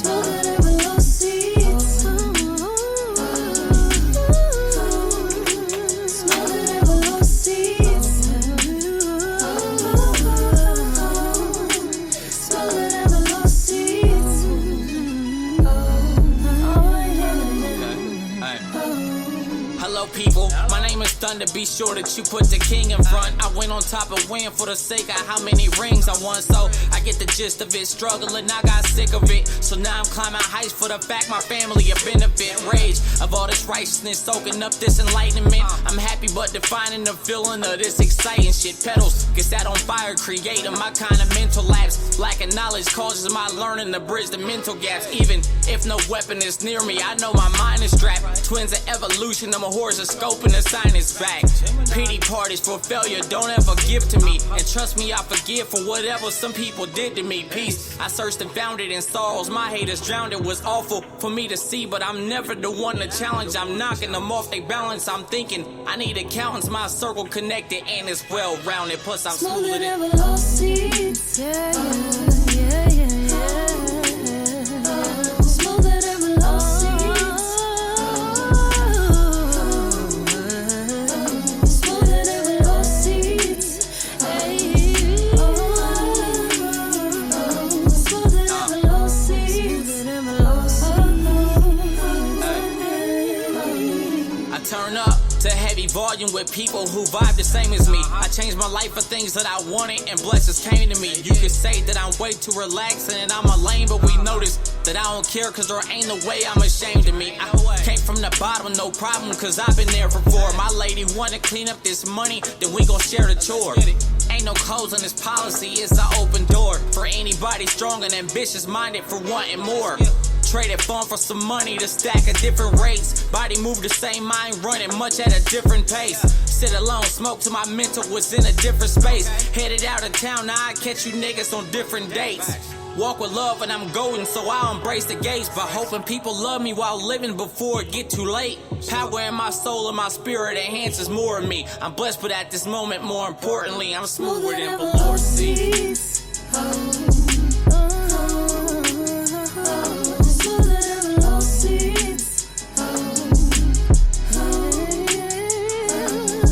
Smoother than velour seats. Smoother than velour seats. Smoother than velour seats. Hello people, my name is Thunder, be sure that you put the king in front. I went on top and win for the sake of how many rings I won, so I get the gist of it. Struggling, I got sick of it, so now I'm climbing heights for the fact my family a benefit. Rage of of all this righteousness, soaking up this enlightenment. I'm happy but defining the feeling of this exciting shit. Pedals get set on fire, creating my kind of mental lapse. Lacking knowledge causes my learning to bridge the mental gaps. Even if no weapon is near me, I know my mind is strapped. Twins of evolution, I'm a horoscope and the sign is back. Pity parties for failure, don't ever give to me. And trust me, I forgive for whatever some people did to me. Peace, I searched and found it in sorrows. My haters drowned, it was awful for me to see, but I'm never the one to challenge. I'm knocking them off their balance. I'm thinking I need accountants, my circle connected and it's well rounded. Plus I'm smoother than seeds. Yeah, yeah, yeah, yeah. Smoother than velocities. Smoother than velocities. Hey. Smoother than velocities. I turn up to heavy volume with people who vibe the same as me. I changed my life for things that I wanted and blessings came to me. You could say that I'm way too relaxed and I'm a lame, but we notice that I don't care cause there ain't no way I'm ashamed of me. I came from the bottom, no problem, cause I've been there before. My lady wanna clean up this money, then we gon' share the chore. Ain't no codes on this policy, it's an open door for anybody strong and ambitious minded for wanting more. Traded fun for some money to stack at different rates. Body move the same, mind running much at a different pace. Sit alone, smoke till my mental was in a different space. Headed out of town, now I catch you niggas on different dates. Walk with love and I'm golden, so I'll embrace the gates. But hoping people love me while living before it get too late. Power in my soul and my spirit enhances more of me. I'm blessed, but at this moment, more importantly, I'm smoother than velocities.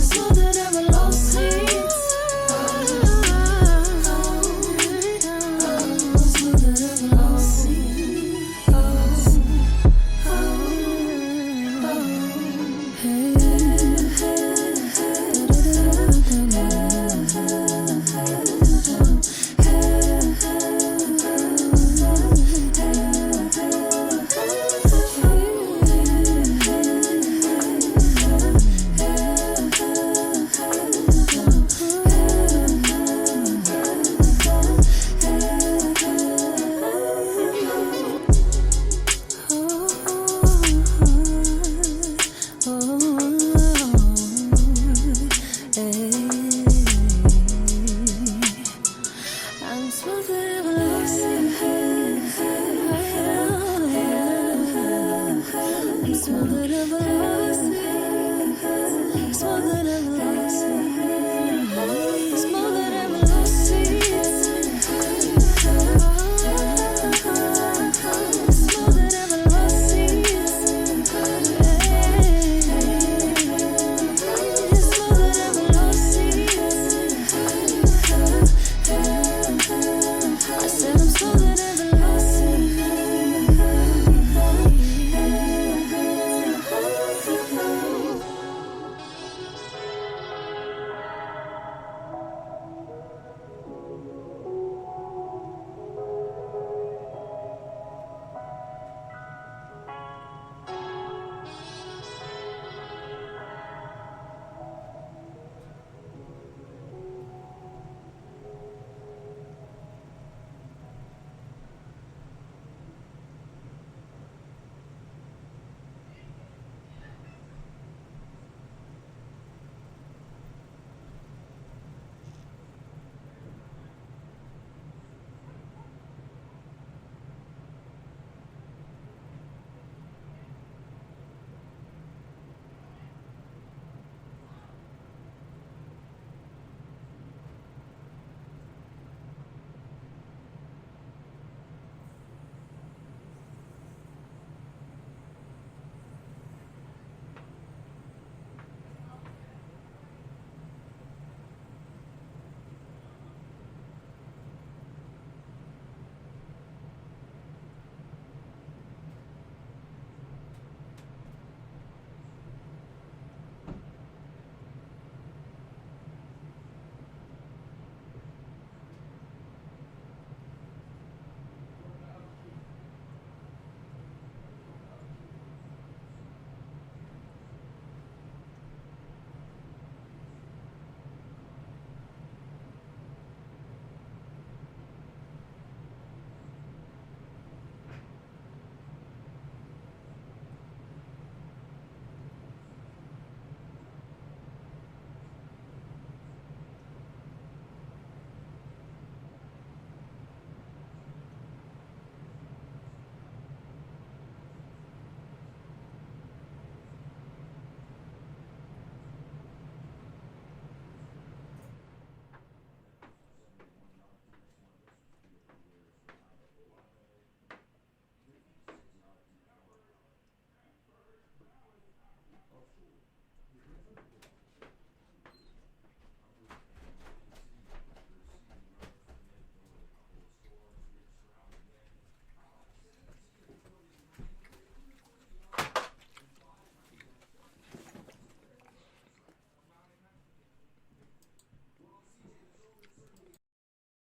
Smoother than velocity.